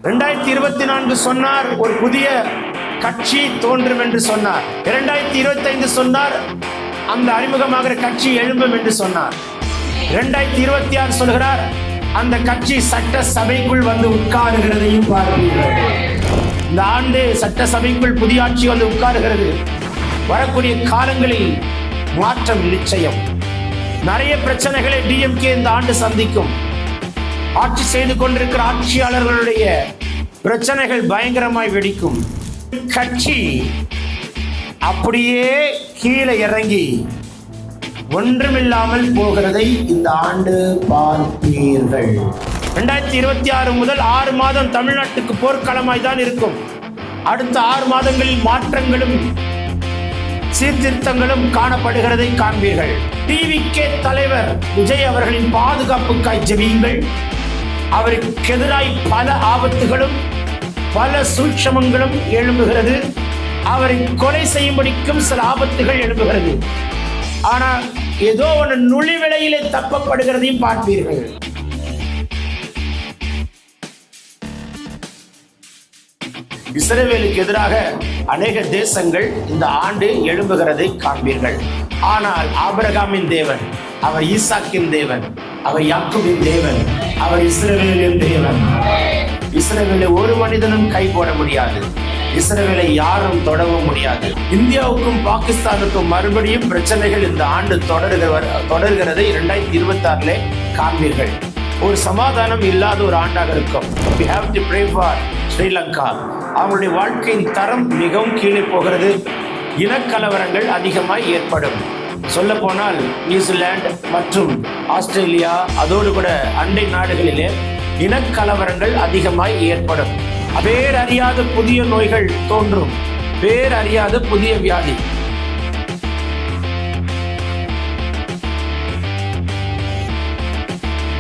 2024 சொன்னார் ஒரு புதிய கட்சி தோன்றும் என்று சொன்னார். 2025 சொன்னார் அந்த அறிமுகமாகிற கட்சி எழும்பும் என்று சொன்னார். 2026 சொல்கிறார் அந்த கட்சி சட்ட சபைக்குள் வந்து உட்காருகிறதையும் பார்ப்பீர்கள். இந்த ஆண்டு சட்ட சபைக்குள் புதிய ஆட்சி வந்து உட்காருகிறது. வரக்கூடிய காலங்களில் மாற்றம் நிச்சயம். நிறைய பிரச்சனைகளை டிஎம்கே இந்த ஆண்டு சந்திக்கும். ஆட்சி செய்து கொண்டிருக்கிற ஆட்சியாளர்களுடைய பிரச்சனைகள் பயங்கரமாய் வெடிக்கும். கட்சி அப்படியே கீழே இறங்கி ஒன்றுமில்லாமல் போகிறதை இந்த ஆண்டு பார்ப்பீர்கள். 2026 முதல் 6 மாதம் தமிழ்நாட்டுக்கு போர்க்களமாய் தான் இருக்கும். அடுத்த 6 மாதங்களில் மாற்றங்களும் சீர்திருத்தங்களும் காணப்படுகிறதை காண்பீர்கள். டிவிகே தலைவர் விஜய் அவர்களின் பாதுகாப்புக்காய் ஜெபியுங்கள். அவருக்கு எதிராய் பல ஆபத்துகளும் பல சூட்சமங்களும் எழும்புகிறது. அவரை கொலை செய்யும்படிக்கும் சில ஆபத்துகள் எழும்புகிறது. ஆனால் ஏதோ ஒன்று நுழிவிலையிலே தப்பப்படுகிறதையும் பார்ப்பீர்கள். இஸ்ரவேலுக்கு எதிராக அநேக தேசங்கள் இந்த ஆண்டு எழும்புகிறதை காண்பீர்கள். ஆனால் ஆபிரகாமின் தேவன், அவர் ஈசாக்கின் தேவன், அவர் யாக்கோபின் தேவன், அவர் இஸ்ரவேலின் தேவன். இஸ்ரவேலை ஒரு மனிதனும் கை போட முடியாது. இஸ்ரவேலை யாரும் தொடவும் முடியாது. இந்தியாவுக்கும் பாகிஸ்தானுக்கும் மறுபடியும் பிரச்சனைகள் இந்த ஆண்டு தொடர்கிறதை 2026 காண்பீர்கள். ஒரு சமாதானம் இல்லாத ஒரு ஆண்டாக இருக்கும். We have to pray for Sri Lanka. அவங்களுடைய வாழ்க்கையின் தரம் மிகவும் கீழே போகிறது. இனக்கலவரங்கள் அதிகமாய் ஏற்படும். சொல்ல போனால் நியூசிலாந்து மற்றும் ஆஸ்திரேலியா அதோடு கூட அண்டை நாடுகளிலே இனக்கலவரங்கள் அதிகமாய் ஏற்படும். பேரறியாத புதிய நோய்கள் தோன்றும். பேரறியாத புதிய வியாதி.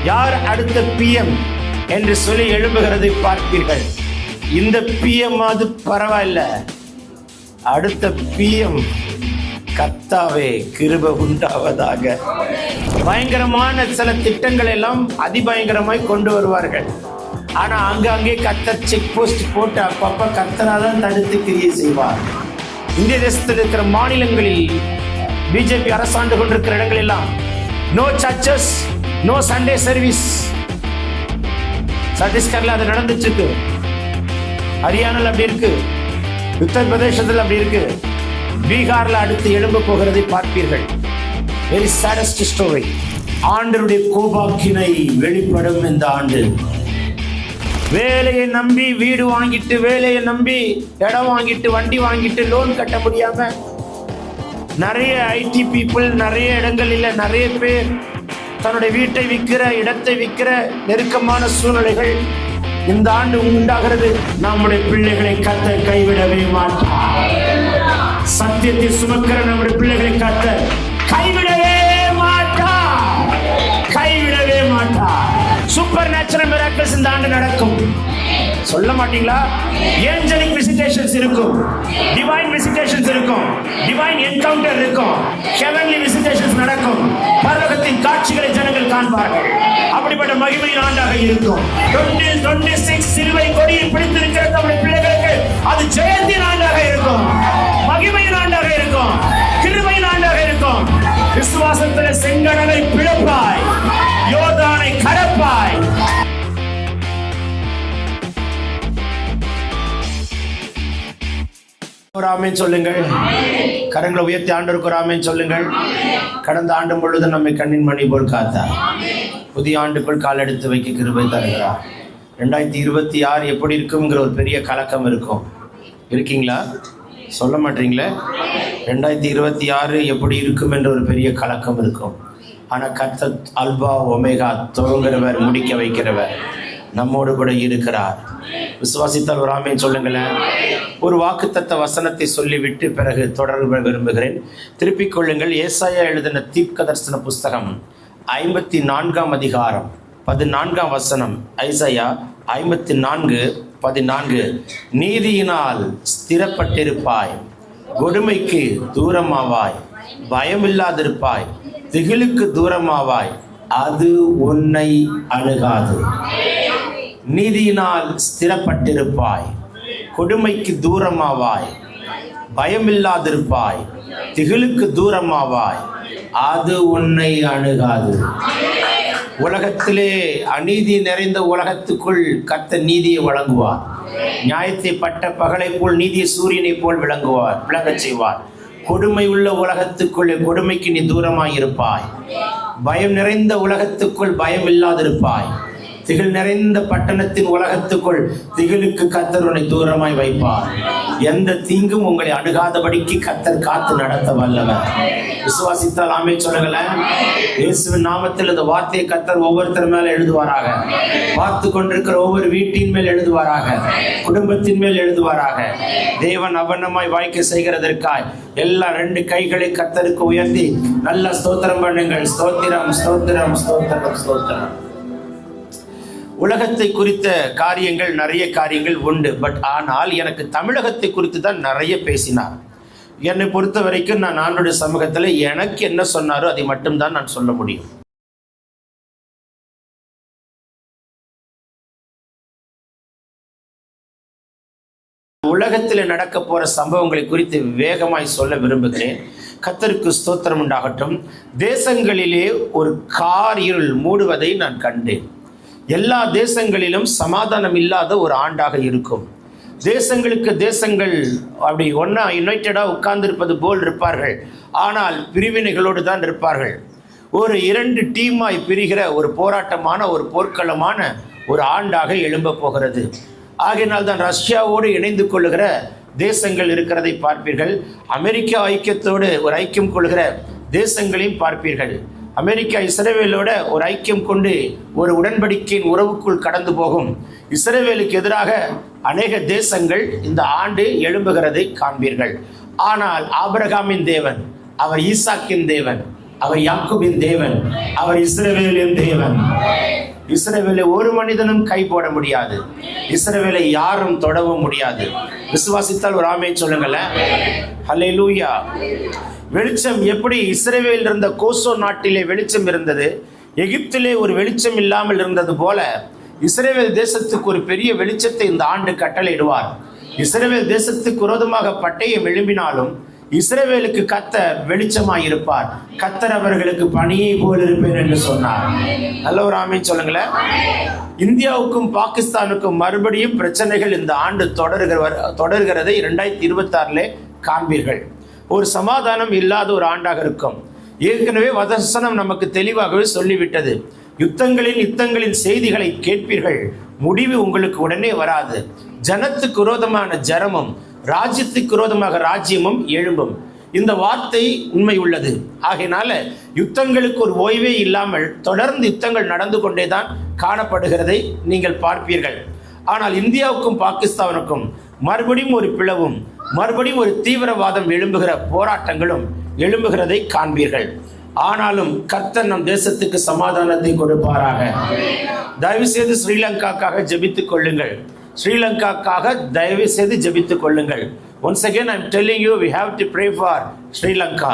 யார் அடுத்த பிஎம் என்று சொல்லி எழும்புகிறதை பார்ப்பீர்கள். இந்த பிஎம் அது பரவாயில்ல, அடுத்த பிஎம் கர்த்தாவே கிருபை உண்டாவதாக. பயங்கரமான சில திட்டங்கள் எல்லாம் அதிபயங்கரமாய் கொண்டு வருவார்கள். ஆனா அங்கே கர்த்தர் செக் போஸ்ட் போட்டு அப்பப்ப கர்த்தராதான் தடுத்து கிரியை செய்வார். இந்திய தேசத்தில் இருக்கிற மாநிலங்களில் பிஜேபி அரசாண்டு கொண்டிருக்கிற இடங்கள் எல்லாம் no churches, no Sunday service. சத்தீஸ்கர்ல அது நடந்துட்டு இருக்கு, ஹரியானால அப்படி இருக்கு, உத்தரப்பிரதேசத்தில் அப்படி இருக்கு, பீகார்ல அடுத்து எழும்ப போகிறதை பார்ப்பீர்கள். Very saddest story. ஆண்டருடைய கோபாக்கினை வெளிப்படும் இந்த ஆண்டு. வேலையை நம்பி வீடு வாங்கிட்டு, வேலையை நம்பி இடம் வாங்கிட்டு, வண்டி வாங்கிட்டு, லோன் கட்ட முடியாம நிறைய ஐடி பீப்புள் நிறைய இடங்களில் நிறைய பேர் தன்னுடைய வீட்டை விற்கிற, இடத்தை விற்கிற நெருக்கமான சூழ்நிலைகள் இந்த ஆண்டு உண்டாகிறது. நம்முடைய பிள்ளைகளை கர்த்தர் கைவிடவே மாட்டார். சத்தியத்தை சுமக்கிற நம்முடைய பிள்ளைகளை கர்த்தர் கைவிடவே மாட்டார். கைவிடவே மாட்டார். சூப்பர் நேச்சுரல் மிராக்கிள்ஸ் இந்த ஆண்டு நடக்கும். சொல்ல மாட்டீங்களா? ஏஞ்சலிக் விசிட்டேஷன்ஸ் இருக்கும், டிவைன் விசிட்டேஷன்ஸ் இருக்கும், டிவைன் என்கவுண்டர் இருக்கும், ஹெவன்லி விசிட்டேஷன்ஸ் நடக்கும். பரலோகத்தின் காட்சிகளை ஜனங்கள் காண்பார்கள். அப்படிப்பட்ட மகிமையின் ஆண்டாக இருக்கும். 2026 சிலுவை கொடியில் பிடித்திருக்கிற நம்முடைய பிள்ளைகளுக்கு அது ஜெயத்தின் ஆண்டாக இருக்கும், மகிமையின் ஆண்டாக இருக்கும், கிருபையின் ஆண்டாக இருக்கும். விசுவாசத்தில் செங்கடலை பிளப்பாய், யோர்தானை கடப்பாய். ஒரு ஆமென் சொல்லுங்கள். கரங்களை உயர்த்தி ஆண்டவருக்கு ஒரு ஆமென் சொல்லுங்கள். கடந்த ஆண்டு முழுவதும் நம்மை கண்ணின் மணி போல் காத்தார். புதிய ஆண்டுக்குள் கால் எடுத்து வைக்க கிருபை தருகிறார். 2026 எப்படி இருக்குங்கிற ஒரு பெரிய கலக்கம் இருக்கும். இருக்கீங்களா? சொல்ல மாட்டீங்களே. 2026 எப்படி இருக்கும் என்ற ஒரு பெரிய கலக்கம் இருக்கும். ஆனால் கர்த்தர் அல்பா ஒமேகா, துவங்குகிறவர் முடிக்க வைக்கிறவர், நம்மோடு கூட இருக்கிறார். விசுவாசித்தால் ஒரு ஆமென் சொல்லுங்களேன். ஒரு வாக்குத்தத்த வசனத்தை சொல்லிவிட்டு பிறகு தொடர விரும்புகிறேன். திருப்பிக் கொள்ளுங்கள். ஏசாயா எழுதின தீர்க்கதரிசன புஸ்தகம் 54ஆம் அதிகாரம் 14ஆம் வசனம். ஐசாயா 54:14. நீதியினால் ஸ்திரப்பட்டிருப்பாய், கொடுமைக்கு தூரமாவாய், பயமில்லாதிருப்பாய், திகிலுக்கு தூரமாவாய், அது உன்னை அணுகாது. நீதியினால் ஸ்திரப்பட்டிருப்பாய், கொடுமைக்கு தூரமாவாய், பயமில்லாதிருப்பாய், திகிலுக்கு தூரமாவாய், அது உன்னை அணுகாது. உலகத்திலே அநீதி நிறைந்த உலகத்துக்குள் கர்த்தர் நீதியை வழங்குவார். நியாயத்தை பட்ட பகலை போல் நீதியை சூரியனை போல் விளங்கச் செய்வார். கொடுமை உள்ள உலகத்துக்குள்ளே கொடுமைக்கு நீ தூரமாய் இருப்பாய். பயம் நிறைந்த உலகத்துக்குள் பயம் இல்லாதிருப்பாய். திகில் நிறைந்த பட்டணத்தின் உலகத்துக்குள் திகிலுக்கு கர்த்தர் உன்னை தூரமாய் வைப்பார். எந்த தீங்கும் உங்களை அணுகாதபடிக்கு கர்த்தர் காத்து நடத்த வல்லவர். விசுவாசித்தால் ஆமென் சொல்லுங்களேன். இயேசுவின் நாமத்தில் இந்த வார்த்தையை கர்த்தர் ஒவ்வொருத்தர் மேல எழுதுவாராக. பார்த்து கொண்டிருக்கிற ஒவ்வொரு வீட்டின் மேல் எழுதுவாராக, குடும்பத்தின் மேல் எழுதுவாராக. தேவன் அவனமாய் வாய்க்க செய்கிறதற்காய் எல்லா 2 கைகளை கர்த்தருக்கு உயர்த்தி நல்ல ஸ்தோத்திரம் பண்ணுங்கள். ஸ்தோத்திரம், ஸ்தோத்திரம், ஸ்தோத்திரம், ஸ்தோத்திரம். உலகத்தை குறித்த காரியங்கள் நிறைய காரியங்கள் உண்டு. பட் ஆனால் எனக்கு தமிழகத்தை குறித்து தான் நிறைய பேசினார். என்னை பொறுத்த வரைக்கும் நான் ஆண்டவருடைய சமூகத்தில் எனக்கு என்ன சொன்னாரோ அதை மட்டும்தான் நான் சொல்ல முடியும். உலகத்தில் நடக்க போற சம்பவங்களை குறித்து வேகமாய் சொல்ல விரும்புகிறேன். கர்த்தருக்கு ஸ்தோத்திரம் உண்டாகட்டும். தேசங்களிலே ஒரு இருள் மூடுவதை நான் கண்டேன். எல்லா தேசங்களிலும் சமாதானம் இல்லாத ஒரு ஆண்டாக இருக்கும். தேசங்களுக்கு தேசங்கள் அப்படி ஒன்றா யுனைட்டடாக உட்கார்ந்திருப்பது போல் இருப்பார்கள். ஆனால் பிரிவினைகளோடு தான் இருப்பார்கள். ஒரு 2 டீமாய் பிரிகிற ஒரு போராட்டமான ஒரு போர்க்களமான ஒரு ஆண்டாக எழும்ப போகிறது. ஆகையினால் தான் ரஷ்யாவோடு இணைந்து கொள்ளுகிற தேசங்கள் இருக்கிறதை பார்ப்பீர்கள். அமெரிக்கா ஐக்கியத்தோடு ஒரு ஐக்கியம் கொள்கிற தேசங்களையும் பார்ப்பீர்கள். அமெரிக்கா இஸ்ரவேலோட ஒரு ஐக்கியம் கொண்டு ஒரு உடன்படிக்கையின் உறவுக்குள் கடந்து போகும். இஸ்ரவேலுக்கு எதிராக அநேக தேசங்கள் இந்த ஆண்டு எழும்புகிறதை காண்பீர்கள். ஆனால் ஆபிரகாமின் தேவன், அவர் ஈசாக்கின் தேவன், அவர் யாக்கோபின் தேவன், அவர் இஸ்ரவேலின் தேவன். இஸ்ரவேலை ஒரு மனிதனும் கை போட முடியாது. இஸ்ரவேலை யாரும் தொடவும் முடியாது. விசுவாசித்தால் ஒரு ஆமென் சொல்லுங்களேன். ஹல்லேலூயா. வெளிச்சம் எப்படி இஸ்ரவேலில் இருந்த கோசோ நாட்டிலே வெளிச்சம் இருந்தது, எகிப்திலே ஒரு வெளிச்சம் இல்லாமல் இருந்தது போல இஸ்ரவேல் தேசத்துக்கு ஒரு பெரிய வெளிச்சத்தை இந்த ஆண்டு கட்டளையிடுவார். இஸ்ரவேல் தேசத்துக்கு விரோதமாக பட்டயம் எழும்பினாலும் இஸ்ரவேலுக்கு கர்த்தர் வெளிச்சமாய் இருப்பார். கர்த்தர் அவர்களுக்கு பனியை போல் இருப்பேன் என்று சொன்னார். நல்ல ஒரு ஆமென் சொல்லுங்களேன். இந்தியாவுக்கும் பாகிஸ்தானுக்கும் மறுபடியும் பிரச்சனைகள் இந்த ஆண்டு தொடர்கிறதை 2026 காண்பீர்கள். ஒரு சமாதானம் இல்லாத ஒரு ஆண்டாக இருக்கும். ஏற்கனவே வசனம் நமக்கு தெளிவாகவே சொல்லிவிட்டது. யுத்தங்களின் செய்திகளை கேட்பீர்கள், முடிவு உங்களுக்கு உடனே வராது. ஜனத்துக்கு விரோதமான ஜனமும் ராஜ்யத்துக்கு விரோதமாக ராஜ்யமும் எழும்பும். இந்த வார்த்தை உண்மை உள்ளது. ஆகையினால யுத்தங்களுக்கு ஒரு ஓய்வே இல்லாமல் தொடர்ந்து யுத்தங்கள் நடந்து கொண்டேதான் காணப்படுகிறதை நீங்கள் பார்ப்பீர்கள். ஆனால் இந்தியாவுக்கும் பாகிஸ்தானுக்கும் மறுபடியும் ஒரு பிளவும், மறுபடியும் ஒரு தீவிரவாதம் எழும்புகிற போராட்டங்களும் எழும்புகிறதை காண்பீர்கள். ஆனாலும் கர்த்தர் நம் தேசத்துக்கு சமாதானத்தை கொடுப்பாராக. தயவு செய்து ஸ்ரீலங்காக்காக ஜெபித்துக் கொள்ளுங்கள். ஸ்ரீலங்காக்காக தயவு செய்து ஜெபித்துக் கொள்ளுங்கள். Once again I am telling you, we have to pray for Sri Lanka.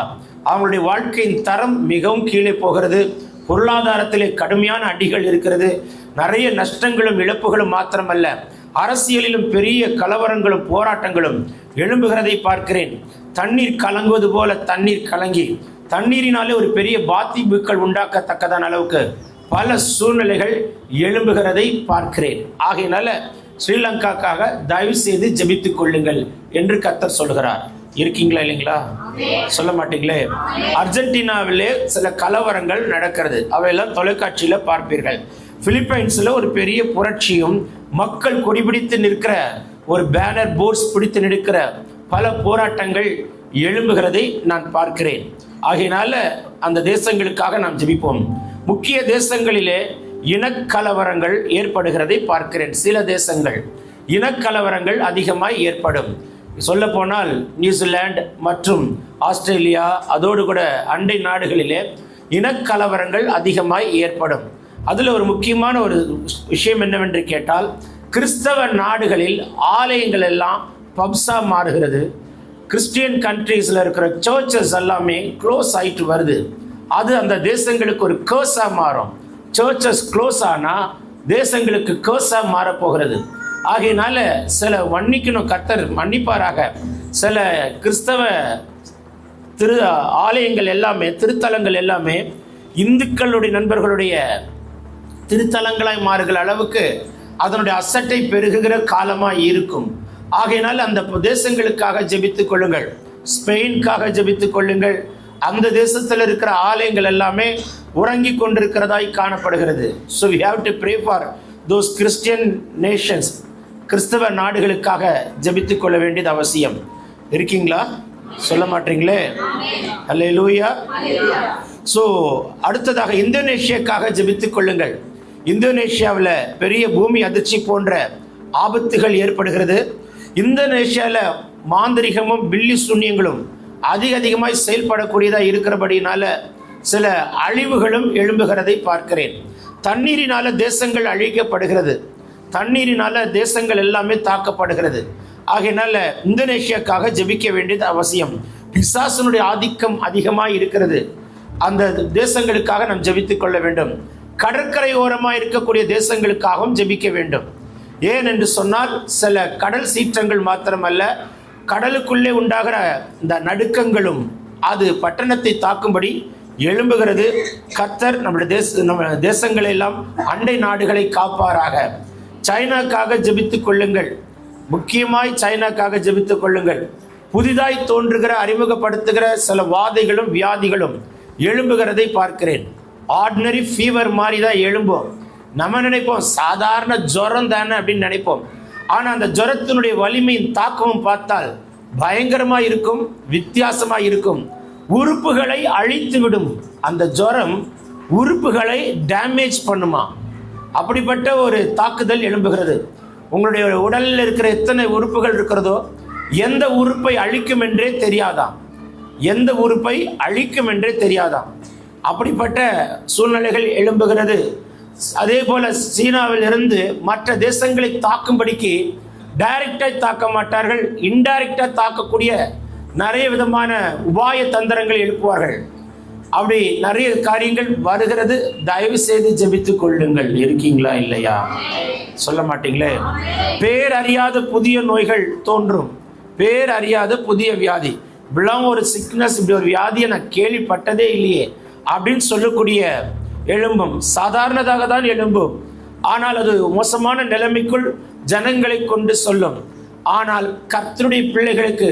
அவங்களுடைய வாழ்க்கையின் தரம் மிகவும் கீழே போகிறது. பொருளாதாரத்திலே கடுமையான அடிகள் இருக்கிறது. நிறைய நஷ்டங்களும் இழப்புகளும் மாத்திரமல்ல, அரசியலிலும் பெரிய கலவரங்களும் போராட்டங்களும் எழும்புகிறதை பார்க்கிறேன். தண்ணீர் கலங்குவது போல தண்ணீர் கலங்கி தண்ணீரினாலே ஒரு பெரிய பாதிப்புகள் உண்டாக்கத்தக்கதான அளவுக்கு பல சூழ்நிலைகள் எழும்புகிறதை பார்க்கிறேன். ஆகையினால ஸ்ரீலங்காக்காக தயவு செய்து ஜெபித்துக் கொள்ளுங்கள் என்று கர்த்தர் சொல்கிறார். இருக்கீங்களா இல்லைங்களா? சொல்ல மாட்டீங்களே. அர்ஜென்டினாவிலே சில கலவரங்கள் நடக்கிறது, அவையெல்லாம் தொலைக்காட்சியில பார்ப்பீர்கள். பிலிப்பைன்ஸ்ல ஒரு பெரிய புரட்சியும் மக்கள் கொடிபிடித்து நிற்கிற ஒரு பேனர் போர்ட்ஸ் பிடித்து நிற்கிற பல போராட்டங்கள் எழும்புகிறதை நான் பார்க்கிறேன். ஆகையினால அந்த தேசங்களுக்காக நாம் ஜெபிப்போம். முக்கிய தேசங்களிலே இனக்கலவரங்கள் ஏற்படுகிறதை பார்க்கிறேன். சில தேசங்கள் இனக்கலவரங்கள் அதிகமாய் ஏற்படும். சொல்ல போனால் நியூசிலாந்து மற்றும் ஆஸ்திரேலியா, அதோடு கூட அண்டை நாடுகளிலே இனக்கலவரங்கள் அதிகமாய் ஏற்படும். அதில் ஒரு முக்கியமான ஒரு விஷயம் என்னவென்று கேட்டால், கிறிஸ்தவ நாடுகளில் ஆலயங்கள் எல்லாம் பப்ஸா மாறுகிறது. கிறிஸ்டியன் கண்ட்ரீஸில் இருக்கிற சர்ச்சஸ் எல்லாமே க்ளோஸ் ஆகிட்டு வருது. அது அந்த தேசங்களுக்கு ஒரு கேர்ஸாக மாறும். சர்ச்சஸ் க்ளோஸ் ஆனால் தேசங்களுக்கு கேர்ஸா மாறப்போகிறது. ஆகையினால சில மன்னிக்கணும், கர்த்தர் மன்னிப்பாராக. சில கிறிஸ்தவ ஆலயங்கள் எல்லாமே, திருத்தலங்கள் எல்லாமே இந்துக்களுடைய நண்பர்களுடைய திருத்தலங்களாய் மாறுகிற அளவுக்கு அதனுடைய அசட்டை பெருகுகிற காலமாய் இருக்கும். ஆகையினால் அந்த தேசங்களுக்காக ஜெபித்துக் கொள்ளுங்கள். ஸ்பெயினுக்காக ஜெபித்துக் கொள்ளுங்கள். அந்த தேசத்தில் இருக்கிற ஆலயங்கள் எல்லாமே உறங்கி கொண்டிருக்கிறதாய் காணப்படுகிறது. So we have to pray for those Christian nations. கிறிஸ்தவ நாடுகளுக்காக ஜெபித்துக் கொள்ள வேண்டியது அவசியம். இருக்கீங்களா? சொல்ல மாட்டீங்களே? அல்லேலூயா. ஸோ அடுத்ததாக இந்தோனேஷியாக்காக ஜெபித்துக் கொள்ளுங்கள். இந்தோனேஷியாவில் பெரிய பூமி அதிர்ச்சி போன்ற ஆபத்துகள் ஏற்படுகிறது. இந்தோனேஷியாவில் மாந்திரிகமும் பில்லி சூன்யங்களும் அதிகமாய் செயல்படக்கூடியதாக இருக்கிறபடினால சில அழிவுகளும் எழும்புகிறதை பார்க்கிறேன். தண்ணீரினால தேசங்கள் அழிக்கப்படுகிறது. தண்ணீரினால தேசங்கள் எல்லாமே தாக்கப்படுகிறது. ஆகையினால இந்தோனேஷியாக்காக ஜெபிக்க வேண்டியது அவசியம். பிசாசனுடைய ஆதிக்கம் அதிகமாக இருக்கிறது. அந்த தேசங்களுக்காக நாம் ஜெபித்துக் கொள்ள வேண்டும். கடற்கரை ஓரமாக இருக்கக்கூடிய தேசங்களுக்காகவும் ஜெபிக்க வேண்டும். ஏன் என்று சொன்னால் சில கடல் சீற்றங்கள் மாத்திரமல்ல, கடலுக்குள்ளே உண்டாகிற இந்த நடுக்கங்களும் அது பட்டணத்தை தாக்கும்படி எழும்புகிறது. கர்த்தர் நம்ம தேசங்களை எல்லாம் அண்டை நாடுகளை காப்பாராக. சைனாக்காக ஜெபித்துக் கொள்ளுங்கள். முக்கியமாய் சைனாக்காக ஜெபித்துக் கொள்ளுங்கள். புதிதாய் தோன்றுகிற அறிமுகப்படுத்துகிற சில வாதைகளும் வியாதிகளும் எழும்புகிறதை பார்க்கிறேன். ஆர்டினரி ஃபீவர் மாதிரி தான் எழும்போம். நம்ம நினைப்போம் சாதாரண ஜுரம் தானே அப்படின்னு நினைப்போம். ஆனால் அந்த ஜுரத்தினுடைய வலிமையின் தாக்கமும் பார்த்தால் பயங்கரமாக இருக்கும், வித்தியாசமாக இருக்கும். உறுப்புகளை அழித்து விடும். அந்த ஜுரம் உறுப்புகளை டேமேஜ் பண்ணுமா? அப்படிப்பட்ட ஒரு தாக்குதல் எழும்புகிறது. உங்களுடைய உடலில் இருக்கிற எத்தனை உறுப்புகள் இருக்கிறதோ எந்த உறுப்பை அழிக்கும் என்றே தெரியாதாம். எந்த உறுப்பை அழிக்கும் என்றே தெரியாதாம். அப்படிப்பட்ட சூழ்நிலைகள் எழும்புகிறது. அதே போல சீனாவில் இருந்து மற்ற தேசங்களை தாக்கும்படிக்கு டைரக்டாக தாக்க மாட்டார்கள், இன்டைரக்டாக தாக்கக்கூடிய நிறைய விதமான உபாய தந்திரங்கள் எழுப்புவார்கள். அப்படி நிறைய காரியங்கள் வருகிறது. தயவு செய்து ஜெபித்துக் கொள்ளுங்கள். இருக்கீங்களா? இல்லையா? சொல்ல மாட்டீங்களே? பேரறியாத புதிய நோய்கள் தோன்றும். பேரறியாத புதிய வியாதி. இப்படிலாம் ஒரு சிக்னஸ், இப்படி ஒரு வியாதியை நான் கேள்விப்பட்டதே இல்லையே அப்படின்னு சொல்லக்கூடிய எழும்பும். சாதாரணதாக தான் எழும்பும், ஆனால் அது மோசமான நிலைமைக்குள் ஜனங்களை கொண்டு சொல்லும். ஆனால் கர்த்தருடைய பிள்ளைகளுக்கு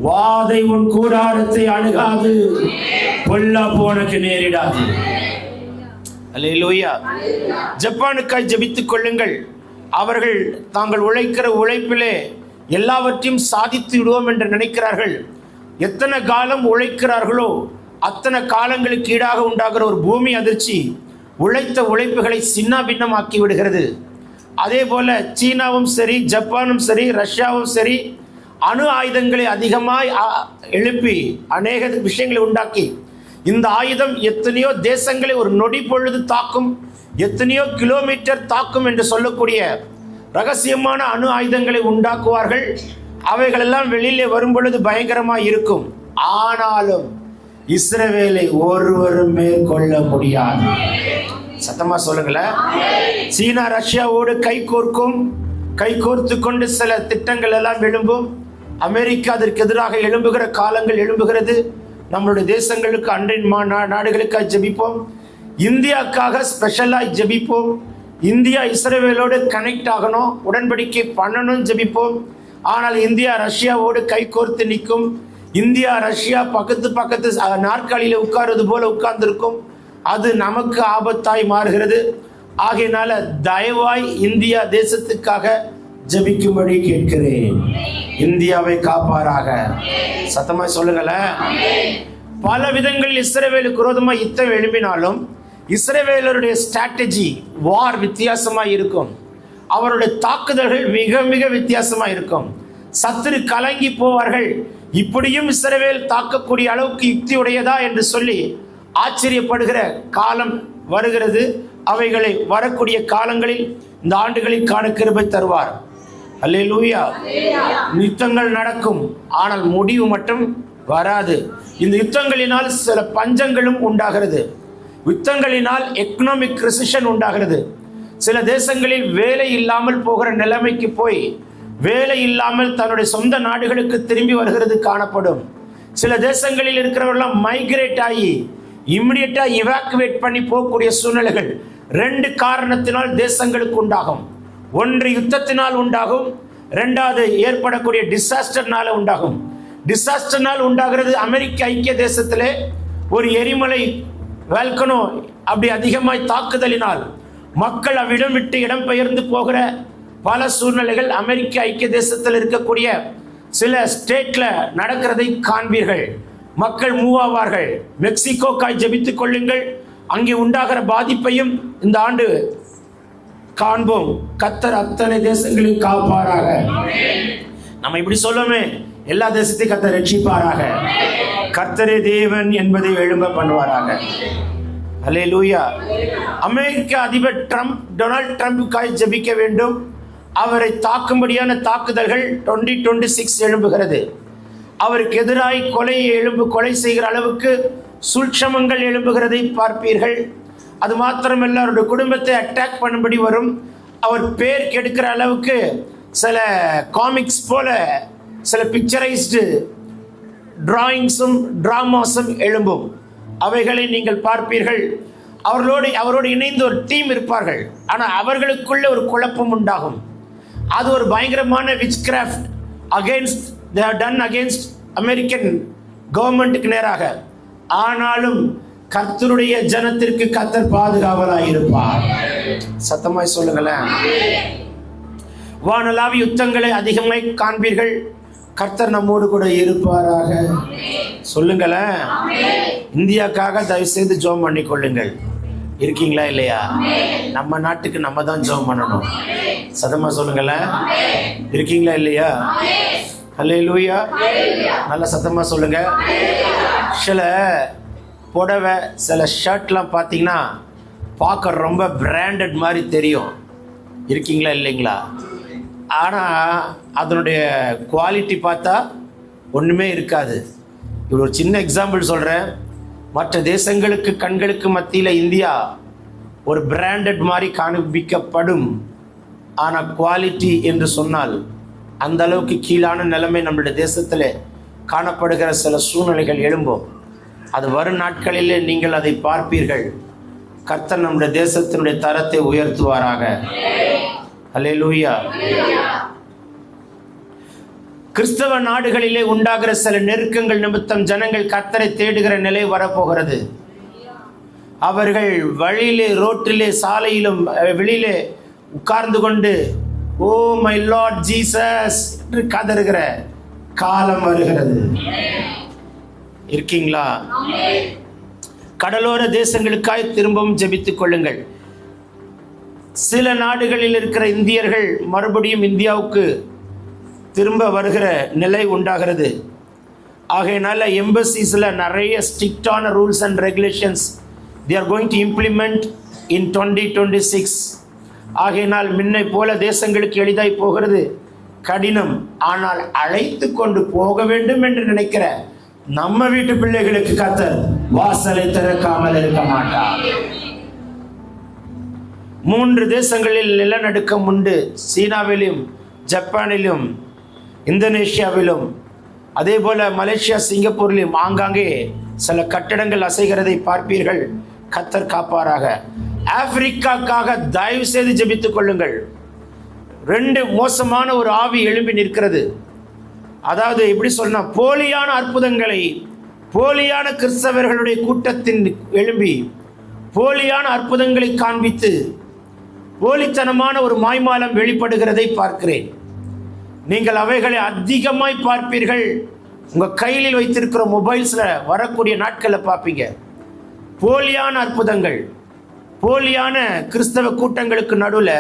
வாதை உன் கூடாரத்தை அணுகாது, பொல்லாப்பு உனக்கு நேரிடாது. அல்லேலூயா. ஜப்பானுக்காய் ஜெபித்துக் கொள்ளுங்கள். அவர்கள் தாங்கள் உழைக்கிற உழைப்பிலே எல்லாவற்றையும் சாதித்து விடுவோம் என்று நினைக்கிறார்கள். எத்தனை காலம் உழைக்கிறார்களோ அத்தனை காலங்களுக்கு ஈடாக உண்டாகிற ஒரு பூமி அதிர்ச்சி உழைத்த உழைப்புகளை சின்ன பின்னமாக்கி விடுகிறது. அதே போல சீனாவும் சரி, ஜப்பானும் சரி, ரஷ்யாவும் சரி அணு ஆயுதங்களை அதிகமாய் எழுப்பி அநேக விஷயங்களை உண்டாக்கி இந்த ஆயுதம் எத்தனையோ தேசங்களை ஒரு நொடி பொழுது தாக்கும், எத்தனையோ கிலோமீட்டர் தாக்கும் என்று சொல்லக்கூடிய ரகசியமான அணு ஆயுதங்களை உண்டாக்குவார்கள். அவைகளெல்லாம் வெளியிலே வரும் பொழுது பயங்கரமாக இருக்கும். ஆனாலும் இஸ்ரவேலை ஒருவரும் மேற்கொள்ள முடியாது. சத்தமா சொல்லுங்களேன். சீனா ரஷ்யாவோடு கை கோர்த்து கொண்டு சில திட்டங்கள் எல்லாம் எழும்பும். அமெரிக்கா அதற்கு எதிராக எழும்புகிற காலங்கள் எழும்புகிறது. நம்மளுடைய தேசங்களுக்கு அண்டை நாடுகளுக்காக ஜெபிப்போம். இந்தியாவுக்காக ஸ்பெஷலாக ஜெபிப்போம். இந்தியா இஸ்ரவேலோடு கனெக்ட் ஆகணும், உடன்படிக்கை பண்ணணும், ஜெபிப்போம். ஆனால் இந்தியா ரஷ்யாவோடு கை கோர்த்து நிற்கும். இந்தியா ரஷ்யா பக்கத்து நாற்காலியில் உட்கார்வது போல உட்கார்ந்திருக்கும். அது நமக்கு ஆபத்தாய் மாறுகிறது. ஆகையினால தயவாய் இந்தியா தேசத்துக்காக ஜெபிக்கும்படி கேட்கிறேன். இந்தியாவை காப்பாராக. சத்தமா சொல்லுங்களேன். பல விதங்களில் இஸ்ரவேலுக்கு விரோதமாக யுத்தம் எழுப்பினாலும் இஸ்ரவேலருடைய ஸ்ட்ராட்டஜி வார் வித்தியாசமாக இருக்கும். அவருடைய தாக்குதல்கள் மிக மிக வித்தியாசமாக இருக்கும். சத்துரு கலங்கி போவார்கள். இப்படியும் இஸ்ரவேல் தாக்கக்கூடிய அளவுக்கு யுக்தியுடையதா என்று சொல்லி ஆச்சரியப்படுகிற காலம் வருகிறது. அவைகளை வரக்கூடிய காலங்களில் இந்த ஆண்டுகளில் காண கிருபை தருவார். அல்லேலூயா. யுத்தங்கள் நடக்கும், ஆனால் முடிவு மட்டும் வராது. இந்த யுத்தங்களினால் சில பஞ்சங்களும் உண்டாகிறது. யுத்தங்களினால் எக்கனாமிக் ரெசிஷன் உண்டாகிறது. சில தேசங்களில் வேலை இல்லாமல் போகிற நிலைமைக்கு போய் வேலை இல்லாமல் தன்னுடைய சொந்த நாடுகளுக்கு திரும்பி வருகிறது காணப்படும். சில தேசங்களில் இருக்கிறவர்களாம் மைக்ரேட் ஆகி இம்மிடியட்டா இவாக்குவேட் பண்ணி போகக்கூடிய சூழ்நிலைகள் 2 காரணத்தினால் தேசங்களுக்கு உண்டாகும். ஒன்று யுத்தத்தினால் உண்டாகும், 2வது ஏற்படக்கூடிய டிசாஸ்டர்னால உண்டாகும். டிசாஸ்டர்னால் உண்டாகிறது அமெரிக்க ஐக்கிய தேசத்திலே ஒரு எரிமலை வால்கனோ அப்படி அதிகமாய் தாக்குதலினால் மக்கள் அவ்விடம் விட்டு இடம்பெயர்ந்து போகிற பல சூழ்நிலைகள் அமெரிக்க ஐக்கிய தேசத்தில் இருக்கக்கூடிய சில ஸ்டேட்ல நடக்கிறதை காண்பீர்கள். மக்கள் மூவ் ஆவார்கள். மெக்சிகோக்காய் ஜெபித்துக் கொள்ளுங்கள். அங்கே உண்டாகிற பாதிப்பையும் இந்த ஆண்டு காண்போம். கர்த்தர் அத்தனை தேசங்களையும் காப்பாராக. நம்ம இப்படி சொல்லுவோமே, எல்லா தேசத்தையும் கர்த்தர் ரட்சிப்பாராக. கர்த்தரே தேவன் என்பதை எழும்ப பண்ணுவாராக. அல்லேலூயா. அமெரிக்க அதிபர் டொனால்ட் ட்ரம்புக்காய் ஜெபிக்க வேண்டும். அவரை தாக்கும்படியான தாக்குதல்கள் 2026 எழும்புகிறது. அவருக்கு எதிராய் கொலை செய்கிற அளவுக்கு சூழ்ச்சமங்கள் எழும்புகிறதை பார்ப்பீர்கள். அது மாத்திரமல்ல, அவருடைய குடும்பத்தை அட்டாக் பண்ணும்படி வரும். அவர் பேர் கெடுக்கிற அளவுக்கு சில காமிக்ஸ் போல சில பிக்சரைஸ்டு டிராயிங்ஸும் டிராமாஸும் எழும்பும். அவைகளை நீங்கள் பார்ப்பீர்கள். அவரோடு இணைந்து ஒரு டீம் இருப்பார்கள். ஆனால் அவர்களுக்குள்ள ஒரு குழப்பம் உண்டாகும். அது ஒரு பயங்கரமான விச் கிராஃப்ட் அகேன்ஸ்ட் அமெரிக்கன் கவர்மெண்ட்டுக்கு நேராக. ஆனாலும் கர்த்தருடைய ஜனத்திற்கு கர்த்தர் பாதுகாவலாய் இருப்பார். சத்தமாய் சொல்லுங்களேன். வானளாவிய யுத்தங்களை அதிகமாய் காண்பீர்கள். கர்த்தர் நம்மோடு கூட இருப்பாராக. சொல்லுங்களேன். இந்தியாக்காக தயவு செய்து ஜெபம் பண்ணி கொள்ளுங்கள். இருக்கீங்களா இல்லையா? நம்ம நாட்டுக்கு நம்ம தான் ஜெபம் பண்ணணும். சத்தமா சொல்லுங்களேன். இருக்கீங்களா இல்லையா? அல்லேலூயா. நல்ல சத்தமா சொல்லுங்க. சில புடவை சில ஷர்ட்லாம் பார்த்தீங்கன்னா பார்க்க ரொம்ப பிராண்டட் மாதிரி தெரியும். இருக்கீங்களா இல்லைங்களா? ஆனால் அதனுடைய குவாலிட்டி பார்த்தா ஒன்றுமே இருக்காது. இப்படி ஒரு சின்ன எக்ஸாம்பிள் சொல்கிறேன். மற்ற தேசங்களுக்கு கண்களுக்கு மத்தியில் இந்தியா ஒரு பிராண்டட் மாதிரி காண்பிக்கப்படும். ஆனால் குவாலிட்டி என்று சொன்னால் அந்த அளவுக்கு கீழான நிலைமை நம்மளுடைய தேசத்தில் காணப்படுகிற சில சூழ்நிலைகள் எழும்பும். அது வரும் நாட்களிலே நீங்கள் அதை பார்ப்பீர்கள். கர்த்தர் நம்முடைய தேசத்தினுடைய தரத்தை உயர்த்துவாராக. அல்லேலூயா. கிறிஸ்தவ நாடுகளிலே உண்டாகிற சில நெருக்கங்கள் நிமித்தம் ஜனங்கள் கர்த்தரை தேடுகிற நிலை வரப்போகிறது. அவர்கள் வழியிலே, ரோட்டிலே, சாலையிலும் வெளியிலே உட்கார்ந்து கொண்டு ஓ மை லார்ட் ஜீசஸ் என்று கதறுகிற காலம் வருகிறது. இருக்கீங்களா? கடலோர தேசங்களுக்காய் திரும்பவும் ஜெபித்துக் கொள்ளுங்கள். சில நாடுகளில் இருக்கிற இந்தியர்கள் மறுபடியும் இந்தியாவுக்கு திரும்ப வருகிற நிலை உண்டாகிறது. ஆகையினால எம்பசிஸில் நிறைய ஸ்ட்ரிக்டான rules and regulations they are going to implement in 2026. ஆகையினால் முன்னை போல தேசங்களுக்கு எளிதாய் போகிறது கடினம். ஆனால் அழைத்து கொண்டு போக வேண்டும் என்று நினைக்கிற நம்ம வீட்டு பிள்ளைகளுக்கு கர்த்தர் வாசலை திறக்காமல் இருக்க மாட்டார். 3 தேசங்களில் நிலநடுக்கம் உண்டு. சீனாவிலும், ஜப்பானிலும், இந்தோனேஷியாவிலும், அதே போல மலேசியா, சிங்கப்பூரிலும் ஆங்காங்கே சில கட்டடங்கள் அசைகிறதை பார்ப்பீர்கள். கர்த்தர் காப்பாராக. ஆப்பிரிக்காக்காக தயவு செய்து ஜெபித்துக் கொள்ளுங்கள். 2 மோசமான ஒரு ஆவி எழும்பி நிற்கிறது. அதாவது எப்படி சொன்னா, போலியான அற்புதங்களை போலியான கிறிஸ்தவர்களுடைய கூட்டத்தின் எழும்பி போலியான அற்புதங்களை காண்பித்து போலித்தனமான ஒரு மாய்மாலம் வெளிப்படுகிறதை பார்க்கிறேன். நீங்கள் அவைகளை அதிகமாய் பார்ப்பீர்கள். உங்கள் கையில் வைத்திருக்கிற மொபைல்ஸில் வரக்கூடிய நாட்களில் பார்ப்பீங்க. போலியான அற்புதங்கள், போலியான கிறிஸ்தவ கூட்டங்களுக்கு நடுவில்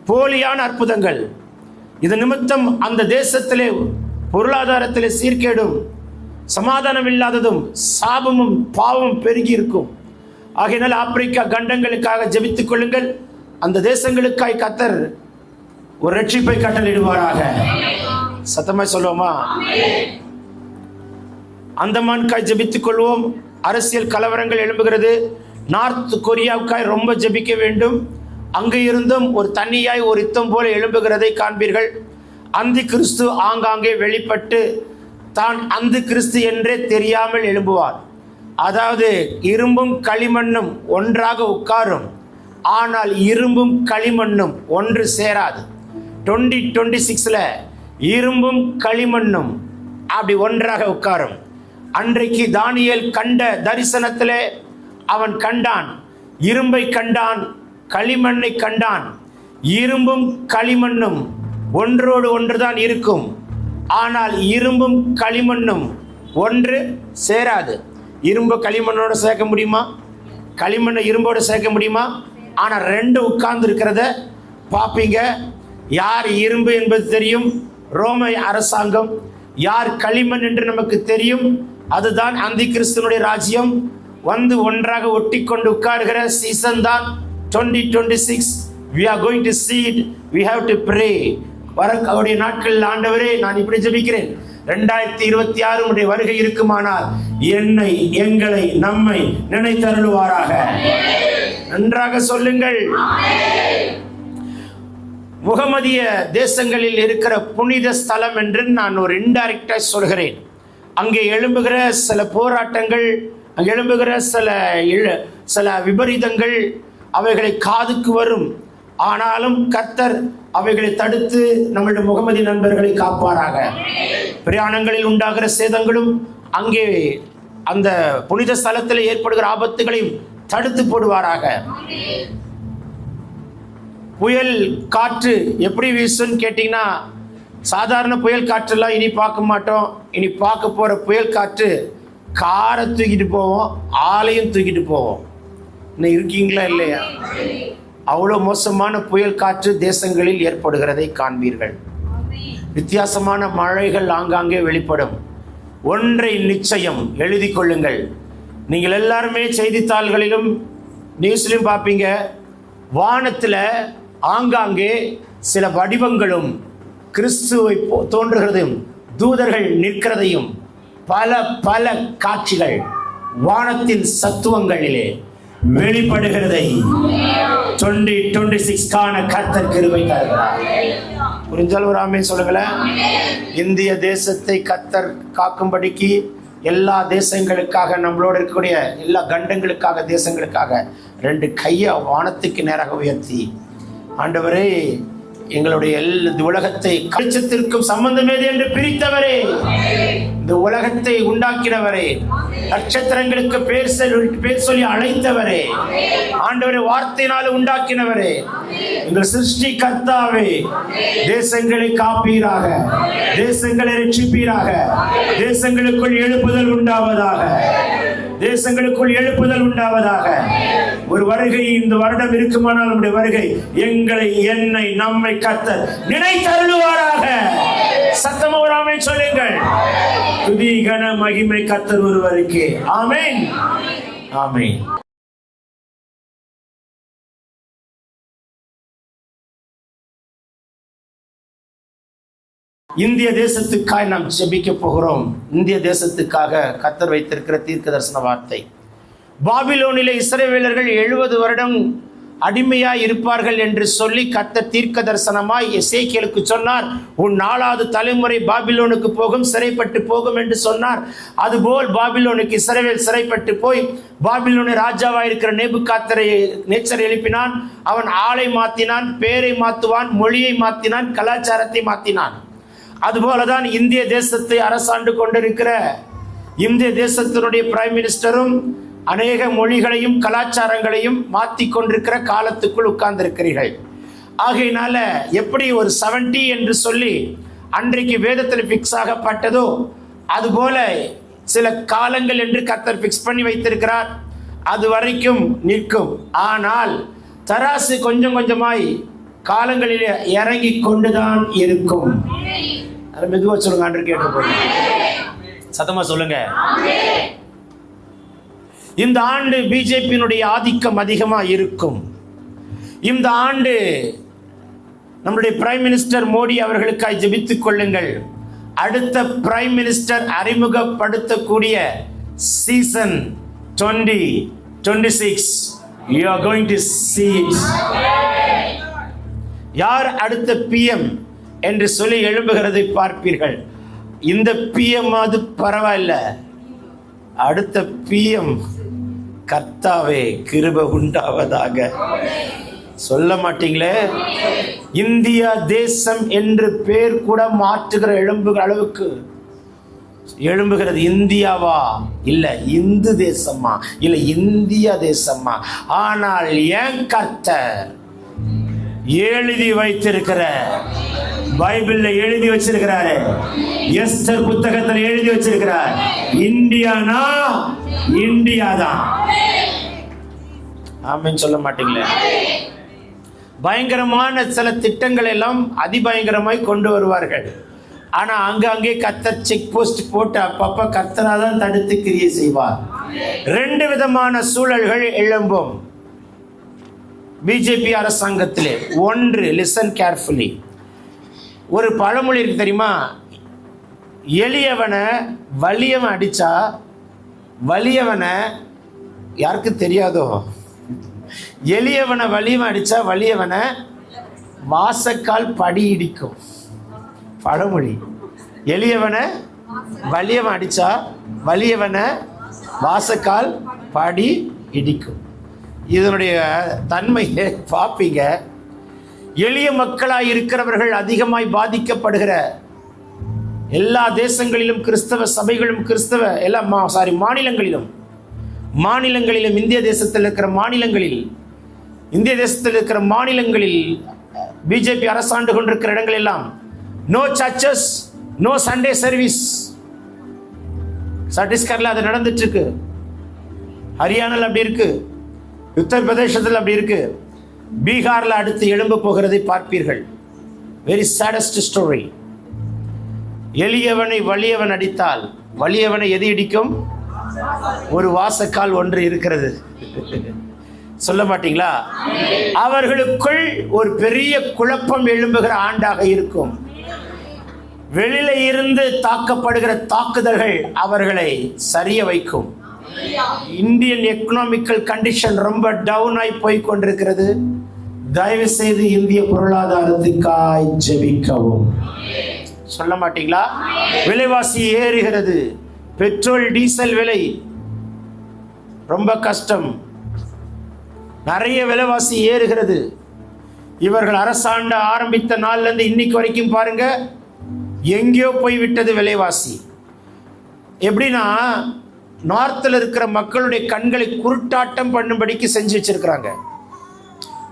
போலியான அற்புதங்கள். இது நிமித்தம் அந்த தேசத்திலே பொருளாதாரத்திலே சீர்கேடும், சமாதானம் இல்லாததும், சாபமும் பாவமும் பெருகி இருக்கும். ஆகையினால் ஆப்பிரிக்கா கண்டங்களுக்காக ஜெபித்துக் கொள்ளுங்கள். அந்த தேசங்களுக்காய் கர்த்தர் ஒரு ரட்சிப்பை கட்டளையிடுவாராக. சத்தமாய் சொல்லுவோமா? அந்தமான்காய் ஜெபித்துக் கொள்வோம். அரசியல் கலவரங்கள் எழும்புகிறது. நார்த் கொரியாவுக்காய் ரொம்ப ஜெபிக்க வேண்டும். அங்கு இருந்தும் ஒரு தண்ணியாய் ஒரு யுத்தம் போல எழும்புகிறதை காண்பீர்கள். அந்தி கிறிஸ்து ஆங்காங்கே வெளிப்பட்டு தான் அந்து கிறிஸ்து என்றே தெரியாமல் எழும்புவார். அதாவது இரும்பும் களிமண்ணும் ஒன்றாக உட்காரும், ஆனால் இரும்பும் களிமண்ணும் ஒன்று சேராது. 2026 இரும்பும் களிமண்ணும் அப்படி ஒன்றாக உட்காரும். அன்றைக்கு தானியேல் கண்ட தரிசனத்திலே அவன் கண்டான், இரும்பை கண்டான், களிமண்ணை கண்டான். இரும்பும் களிமண்ணும் ஒன்றோடு ஒன்றுதான் இருக்கும், ஆனால் இரும்பும் களிமண்ணும் ஒன்று சேராது. இரும்பு களிமண்ணோடு சேர்க்க முடியுமா? களிமண்ணை இரும்போடு சேர்க்க முடியுமா? ஆனால் ரெண்டு உட்கார்ந்து இருக்கிறத பார்ப்பீங்க. யார் இரும்பு என்பது தெரியும், ரோம அரசாங்கம். யார் களிமண் என்று நமக்கு தெரியும், அதுதான் அந்தி கிறிஸ்துனுடைய ராஜ்யம். வந்து ஒன்றாக ஒட்டி கொண்டு உட்காருகிற சீசன் தான் 2026. We are going to see it. We have to pray. வரக்கூடிய நாட்களில் ஆண்டவரே, நான் இப்படி ஜெபிக்கிறேன், 2026 உடைய வருகை இருக்குமானால் என்னை, எங்களை, நம்மை நினைத்தருளுவாராக. நன்றாக சொல்லுங்கள். முகமதிய தேசங்களில் இருக்கிற புனித ஸ்தலம் என்று நான் ஒரு இன்டைரக்டா சொல்கிறேன். அங்கே எழும்புகிற சில போராட்டங்கள், அங்கே எழும்புகிற சில விபரீதங்கள் அவைகளை காதுக்கு வரும். ஆனாலும் கர்த்தர் அவைகளை தடுத்து நம்முடைய முகமதி நண்பர்களை காப்பாராக. பிரயாணங்களில் உண்டாகிற சேதங்களும் அங்கே அந்த புனித ஸ்தலத்தில் ஏற்படுகிற ஆபத்துகளையும் தடுத்து போடுவாராக. புயல் காற்று எப்படி வீசுன்னு கேட்டிங்கன்னா, சாதாரண புயல் காற்றெல்லாம் இனி பார்க்க மாட்டோம். இனி பார்க்க போகிற புயல் காற்று காரை தூக்கிட்டு போவோம், ஆலையும் தூக்கிட்டு போவோம். இன்னும் இருக்கீங்களா இல்லையா? அவ்வளோ மோசமான புயல் காற்று தேசங்களில் ஏற்படுகிறதை காண்பீர்கள். வித்தியாசமான மழைகள் ஆங்காங்கே வெளிப்படும். ஒன்றை நிச்சயம் எழுதி கொள்ளுங்கள். நீங்கள் எல்லாருமே செய்தித்தாள்களிலும் நியூஸ்லையும் பார்ப்பீங்க, வானத்தில் ஆங்காங்கே சில வடிவங்களும் கிறிஸ்துவை தோன்றுகிறதையும் தூதர்கள் நிற்கிறதையும் பல பல காட்சிகள் வானத்தின் சத்துவங்களிலே வெளிப்படுகிறதை 2026 கர்த்தர் கிருபை தருகிறார். புரிஞ்சால் ஒரு ஆமென் சொல்லுங்களேன். இந்திய தேசத்தை கர்த்தர் காக்கும்படிக்கு எல்லா தேசங்களுக்காக, நம்மளோட இருக்கக்கூடிய எல்லா கண்டங்களுக்காக, தேசங்களுக்காக 2 கையை வானத்துக்கு நேராக உயர்த்தி, ஆண்டவரே, எங்களுடைய இந்த உலகத்தை வெளிச்சத்திற்கும் சம்பந்தம் ஏது என்று பிரித்தவரே, இந்த உலகத்தை உண்டாக்கினவரே, நட்சத்திரங்களுக்கு பேர் சொல்லி அழைத்தவரே, ஆண்டவரே, வார்த்தையினால உண்டாக்கினவரே, எங்கள் சிருஷ்டி கர்த்தாவே, தேசங்களை காப்பீராக, தேசங்களை ரட்சிப்பீராக, தேசங்களுக்குள் எழுப்புதல் உண்டாவதாக, தேசங்களுக்குள் எழுப்புதல் உண்டாவதாக. ஒரு வருகை இந்த வருடம் இருக்குமானால் நம்முடைய வருகை எங்களை, என்னை, நம்மை கர்த்தர் நினைத்தருளுவாராக. சத்தமா ஒரு ஆமென் சொல்லுங்கள். துதி கன மகிமை கர்த்தர் ஒருவருக்கே. ஆமென், ஆமென். இந்திய தேசத்துக்காக நாம் ஜெபிக்க போகிறோம். இந்திய தேசத்துக்காக கர்த்தர் வைத்திருக்கிற தீர்க்க தரிசன வார்த்தை. பாபிலோனிலே இஸ்ரவேலர்கள் 70 வருடம் அடிமையாய் இருப்பார்கள் என்று சொல்லி கர்த்தர் தீர்க்க தரிசனமாய் எசேக்கியேலுக்கு சொன்னார். உன் 4வது தலைமுறை பாபிலோனுக்கு போகும், சிறைப்பட்டு போகும் என்று சொன்னார். அதுபோல் பாபிலோனுக்கு இஸ்ரவேல் சிறைப்பட்டு போய் பாபிலோனின் ராஜாவாய் இருக்கிற நேச்சர் எழுப்பினான். அவன் ஆளை மாத்தினான், பேரை மாத்துவான், மொழியை மாத்தினான், கலாச்சாரத்தை மாத்தினான். அதுபோலதான் இந்திய தேசத்தை அரசாண்டு கொண்டிருக்கிற இந்திய தேசத்தினுடைய பிரைம் மினிஸ்டரும் அநேக மொழிகளையும் கலாச்சாரங்களையும் மாற்றி கொண்டிருக்கிற காலத்துக்குள் உட்கார்ந்திருக்கிறீர்கள். ஆகையினால எப்படி ஒரு 70 என்று சொல்லி அன்றைக்கு வேதத்தில் பிக்ஸ் ஆகப்பட்டதோ அதுபோல சில காலங்கள் என்று கர்த்தர் பிக்ஸ் பண்ணி வைத்திருக்கிறார். அது வரைக்கும் நிற்கும். ஆனால் தராசு கொஞ்சம் கொஞ்சமாய் காலங்களில் இறங்கி கொண்டுதான் இருக்கும். மெதுவா சொல்லுங்க, ஆண்டு கேட்டு போய் சத்தமா சொல்லுங்க. இந்த ஆண்டு பிஜேபியினுடைய ஆதிக்கம் அதிகமா இருக்கும். இந்த ஆண்டு நம்முடைய பிரைம் மினிஸ்டர் மோடி அவர்களுக்காக ஜெபித்துக் கொள்ளுங்கள். அடுத்த பிரைம் மினிஸ்டர் அறிமுகப்படுத்தக்கூடிய season 2026 You are going to see it. யார் அடுத்த பிஎம் என்று சொல்லி எழும்புகிறதை பார்ப்பீர்கள். இந்த பிஎம் அது பரவாயில்ல, அடுத்த பிஎம் கர்த்தாவே கிருபை உண்டாவதாக. சொல்ல மாட்டீங்களே? இந்தியா தேசம் என்று பேர் கூட மாற்றுகிற எழும்புகிற அளவுக்கு எழும்புகிறது. இந்தியாவா? இல்ல இந்து தேசமா? இல்ல இந்தியா தேசமா? ஆனால் என் கர்த்தர் எழுதி வைத்திருக்கிற பைபிள்ல எழுதி வச்சிருக்கிறாரு, எஸ்தர் புத்தகத்தில் எழுதி வச்சிருக்கிறார், இந்தியானா இந்தியா தான். ஆமென் சொல்ல மாட்டீங்களே? பயங்கரமான சில திட்டங்கள் எல்லாம் அதிபயங்கரமாய் கொண்டு வருவார்கள். ஆனா அங்கே கர்த்தர் செக் போஸ்ட் போட்டு அப்பப்ப கர்த்தராதான் தடுத்து கிரியை செய்வார். ரெண்டு விதமான சூழல்கள் எழும்பும் பிஜேபி அரசாங்கத்திலே. ஒன்று, லிசன் கேர்ஃபுல்லி, ஒரு பழமொழி இருக்கு தெரியுமா? எளியவனை வலியவன் அடிச்சா, வலியவனை யாருக்கு தெரியாதோ, எளியவனை வலியவன் அடிச்சா வலியவனை வாசக்கால் படி இடிக்கும். பழமொழி. எளியவனை வலியவன் அடிச்சா வலியவனை வாசக்கால் படி இடிக்கும். இதனுடைய தன்மையை பார்ப்பீங்க. எளிய மக்களாய் இருக்கிறவர்கள் அதிகமாய் பாதிக்கப்படுகிற எல்லா தேசங்களிலும், கிறிஸ்தவ சபைகளும், கிறிஸ்தவ எல்லாம் மாநிலங்களிலும் இந்திய தேசத்தில் இருக்கிற மாநிலங்களில் பிஜேபி அரசாண்டு கொண்டிருக்கிற இடங்கள் எல்லாம் no churches, no Sunday service. சத்தீஸ்கர்ல அது நடந்துட்டு இருக்கு, ஹரியானால அப்படி இருக்கு, உத்தரப்பிரதேசத்தில் அப்படி இருக்கு, பீகார்ல அடுத்து எழும்ப போகிறதை பார்ப்பீர்கள். Very saddest story. எளியவனை வலியவன் அடித்தால் வலியவனை எது இடிக்கும்? ஒரு வாசக்கால் ஒன்று இருக்கிறது. சொல்ல மாட்டீங்களா? அவர்களுக்குள் ஒரு பெரிய குழப்பம் எழும்புகிற ஆண்டாக இருக்கும். வெளியில இருந்து தாக்கப்படுகிற தாக்குதல்கள் அவர்களை சரிய வைக்கும். இந்தியன் எக்கனாமிக்கல் கண்டிஷன் ரொம்ப டவுன் ஆகி போய் கொண்டிருக்கிறது. தயவு செய்து இந்திய பொருளாதாரத்துக்காய் ஜெபிக்கவும். சொல்ல மாட்டீங்களா? விலைவாசி ஏறுகிறது. பெட்ரோல் டீசல் விலை ரொம்ப கஷ்டம், நிறைய விலைவாசி ஏறுகிறது. இவர்கள் அரசாண்ட ஆரம்பித்த நாள்ல இருந்து இன்னைக்கு வரைக்கும் பாருங்க, எங்கேயோ போய்விட்டது விலைவாசி. எப்படின்னா, நார்த்தில் இருக்கிற மக்களுடைய கண்களை குருட்டாட்டம் பண்ணும்படிக்கு செஞ்சு வச்சிருக்கிறாங்க.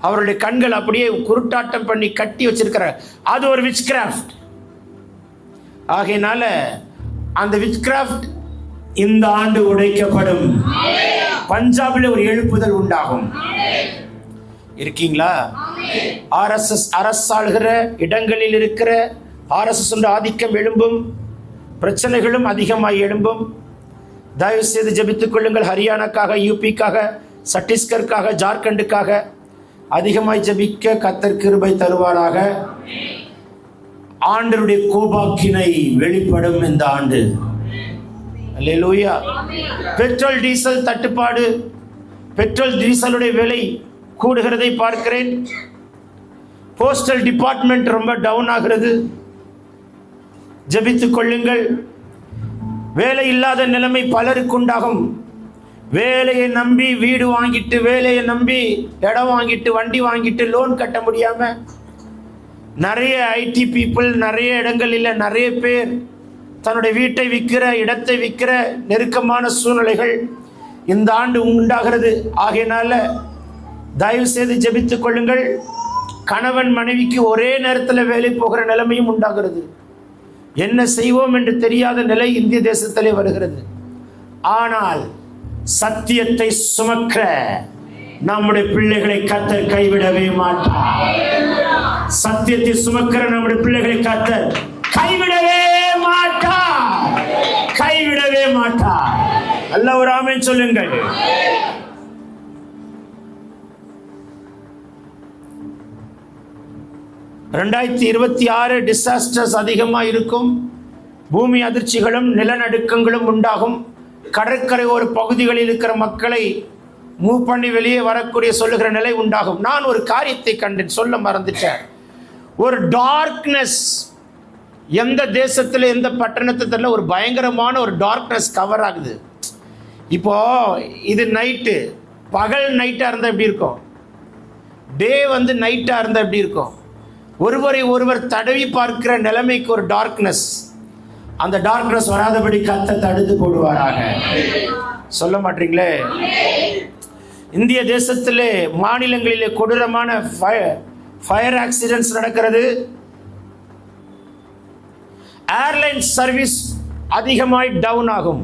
அவருடைய கண்கள் அப்படியே குருட்டாட்டம் பண்ணி கட்டி வச்சிருக்கிறார். அது ஒரு விச் கிராஃப்ட். ஆகையினால அந்த விச் கிராஃப்ட் இந்த ஆண்டு உடைக்கப்படும். பஞ்சாபில் ஒரு எழுப்புதல் உண்டாகும். இருக்கீங்களா? ஆர்எஸ்எஸ் அரசாளுகிற இடங்களில் இருக்கிற ஆர்எஸ்எஸ் ஆதிக்கம் எழும்பும், பிரச்சனைகளும் அதிகமாக எழும்பும். தயவு செய்து ஜெபித்துக் கொள்ளுங்கள். ஹரியானாக்காக, யூபிக்காக, சத்தீஸ்கருக்காக, ஜார்க்கண்டுக்காக அதிகமாய் ஜெபிக்க கர்த்தர் கிருபை தருவாராக. ஆண்டவருடைய கோபாக்கினை வெளிப்படும் இந்த ஆண்டு. அல்லேலூயா. பெட்ரோல் டீசல் தட்டுப்பாடு, பெட்ரோல் டீசலுடைய விலை கூடுகிறதை பார்க்கிறேன். போஸ்டல் டிபார்ட்மெண்ட் ரொம்ப டவுன் ஆகிறது. ஜெபித்துக் கொள்ளுங்கள். வேலை இல்லாத நிலைமை பலருக்கு உண்டாகும். வேலையை நம்பி வீடு வாங்கிட்டு, வேலையை நம்பி இடம் வாங்கிட்டு, வண்டி வாங்கிட்டு, லோன் கட்ட முடியாம நிறைய ஐடி பீப்புள் நிறைய இடங்களில் நிறைய பேர் தன்னுடைய வீட்டை விற்கிற, இடத்தை விற்கிற நெருக்கமான சூழ்நிலைகள் இந்த ஆண்டு உண்டாகிறது. ஆகையினால தயவு செய்து ஜெபித்துக் கொள்ளுங்கள். கணவன் மனைவிக்கு ஒரே நேரத்தில் வேலை போகிற நிலைமையும் உண்டாகிறது. என்ன செய்வோம் என்று தெரியாத நிலை இந்திய தேசத்திலே வருகிறது. ஆனால் சத்தியத்தை சுமக்க நம்முடைய பிள்ளைகளை கர்த்தர் கைவிடவே மாட்டார். சத்தியத்தை சுமக்கிற நம்முடைய பிள்ளைகளை கர்த்தர் கைவிடவே மாட்டார், கைவிடவே மாட்டார். அல்ல ஒரு ஆமென் சொல்லுங்கள். (2026) டிசாஸ்டர்ஸ் அதிகமாக இருக்கும். பூமி அதிர்ச்சிகளும் நிலநடுக்கங்களும் உண்டாகும். கடற்கரை ஒரு பகுதிகளில் இருக்கிற மக்களை மூவ் பண்ணி வெளியே வரக்கூடிய சொல்லுகிற நிலை உண்டாகும். நான் ஒரு காரியத்தை கண்டேன், சொல்ல மறந்துட்டேன். ஒரு டார்க்னஸ் எந்த தேசத்தில் எந்த பட்டணத்துல ஒரு பயங்கரமான ஒரு டார்க்னஸ் கவர் ஆகுது. இப்போ இது நைட்டு, பகல் நைட்டாக இருந்தால் எப்படி இருக்கும், டே வந்து நைட்டாக இருந்தால் எப்படி இருக்கும், ஒருவரை ஒருவர் தடவி பார்க்கிற நிலைமைக்கு ஒரு டார்க்னஸ். அந்த டார்க்னஸ் வராதபடி கர்த்தர் தடுத்து போடுவாராக. சொல்ல மாட்டீங்களே? இந்திய தேசத்திலே மாநிலங்களிலே கொடூரமான ஃபயர் ஆக்சிடென்ட்ஸ் நடக்கிறது. ஏர்லைன் சர்வீஸ் அதிகமாய் டவுன் ஆகும்.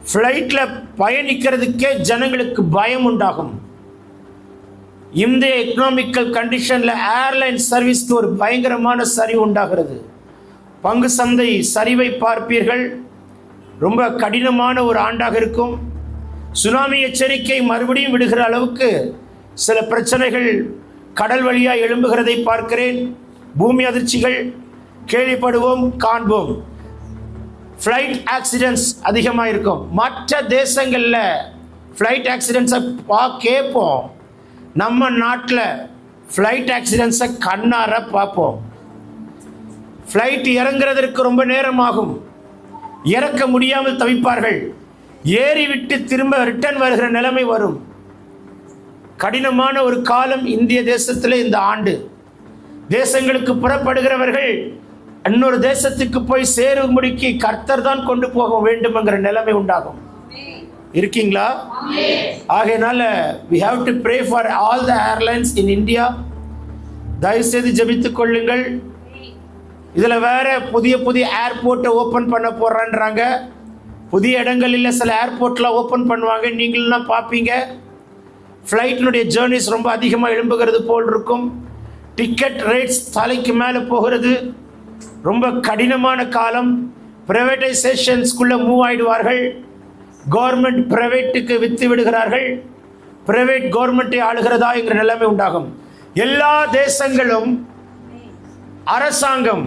ஃப்ளைட்டில் பயணிக்கிறதுக்கே ஜனங்களுக்கு பயம் உண்டாகும். இந்திய எக்கனாமிக்கல் கண்டிஷனில் ஏர்லைன் சர்வீஸ்க்கு ஒரு பயங்கரமான சரிவு உண்டாகிறது. பங்கு சந்தை சரிவை பார்ப்பீர்கள். ரொம்ப கடினமான ஒரு ஆண்டாக இருக்கும். சுனாமி எச்சரிக்கை மறுபடியும் விடுகிற அளவுக்கு சில பிரச்சனைகள் கடல் வழியாக எழும்புகிறதை பார்க்கிறேன். பூமி அதிர்ச்சிகள் கேள்விப்படுவோம், காண்போம். ஃப்ளைட் ஆக்சிடென்ட்ஸ் அதிகமாக இருக்கும். மற்ற தேசங்களில் ஃப்ளைட் ஆக்சிடென்ட்ஸை கேட்போம். நம்ம நாட்டில் ஃப்ளைட் ஆக்சிடென்ட்ஸை கண்ணார பார்ப்போம். ஃப்ளைட் இறங்குறதற்கு ரொம்ப நேரம் ஆகும். இறக்க முடியாமல் தவிப்பார்கள். ஏறி விட்டு திரும்ப ரிட்டர்ன் வருகிற நிலைமை வரும். கடினமான ஒரு காலம் இந்திய தேசத்தில் இந்த ஆண்டு. தேசங்களுக்கு புறப்படுகிறவர்கள் இன்னொரு தேசத்துக்கு போய் சேரும்படிக்கு கர்த்தர் தான் கொண்டு போக வேண்டும் என்கிற நிலைமை உண்டாகும். இருக்கீங்களா? ஆகையினால we have to pray for all the airlines in India. தயவு செய்து ஜெபித்துக் கொள்ளுங்கள். இதில் வேற புதிய புதிய ஏர்போர்ட்டை ஓப்பன் பண்ண போறான்றாங்க. புதிய இடங்களில் சில ஏர்போர்ட்லாம் ஓப்பன் பண்ணுவாங்க, நீங்களும் பார்ப்பீங்க. ஃப்ளைட்டினுடைய ஜேர்னிஸ் ரொம்ப அதிகமாக எழும்புகிறது போல் இருக்கும். டிக்கெட் ரேட்ஸ் தலைக்கு மேலே போகிறது. ரொம்ப கடினமான காலம். ப்ரைவேட்டைசேஷன்ஸ்குள்ளே மூவ் ஆகிடுவார்கள். கவர்மெண்ட் ப்ரைவேட்டுக்கு விற்று விடுகிறார்கள். ப்ரைவேட் கவர்மெண்ட்டை ஆளுகிறதா என்கிற நிலைமை உண்டாகும். எல்லா தேசங்களும் அரசாங்கம்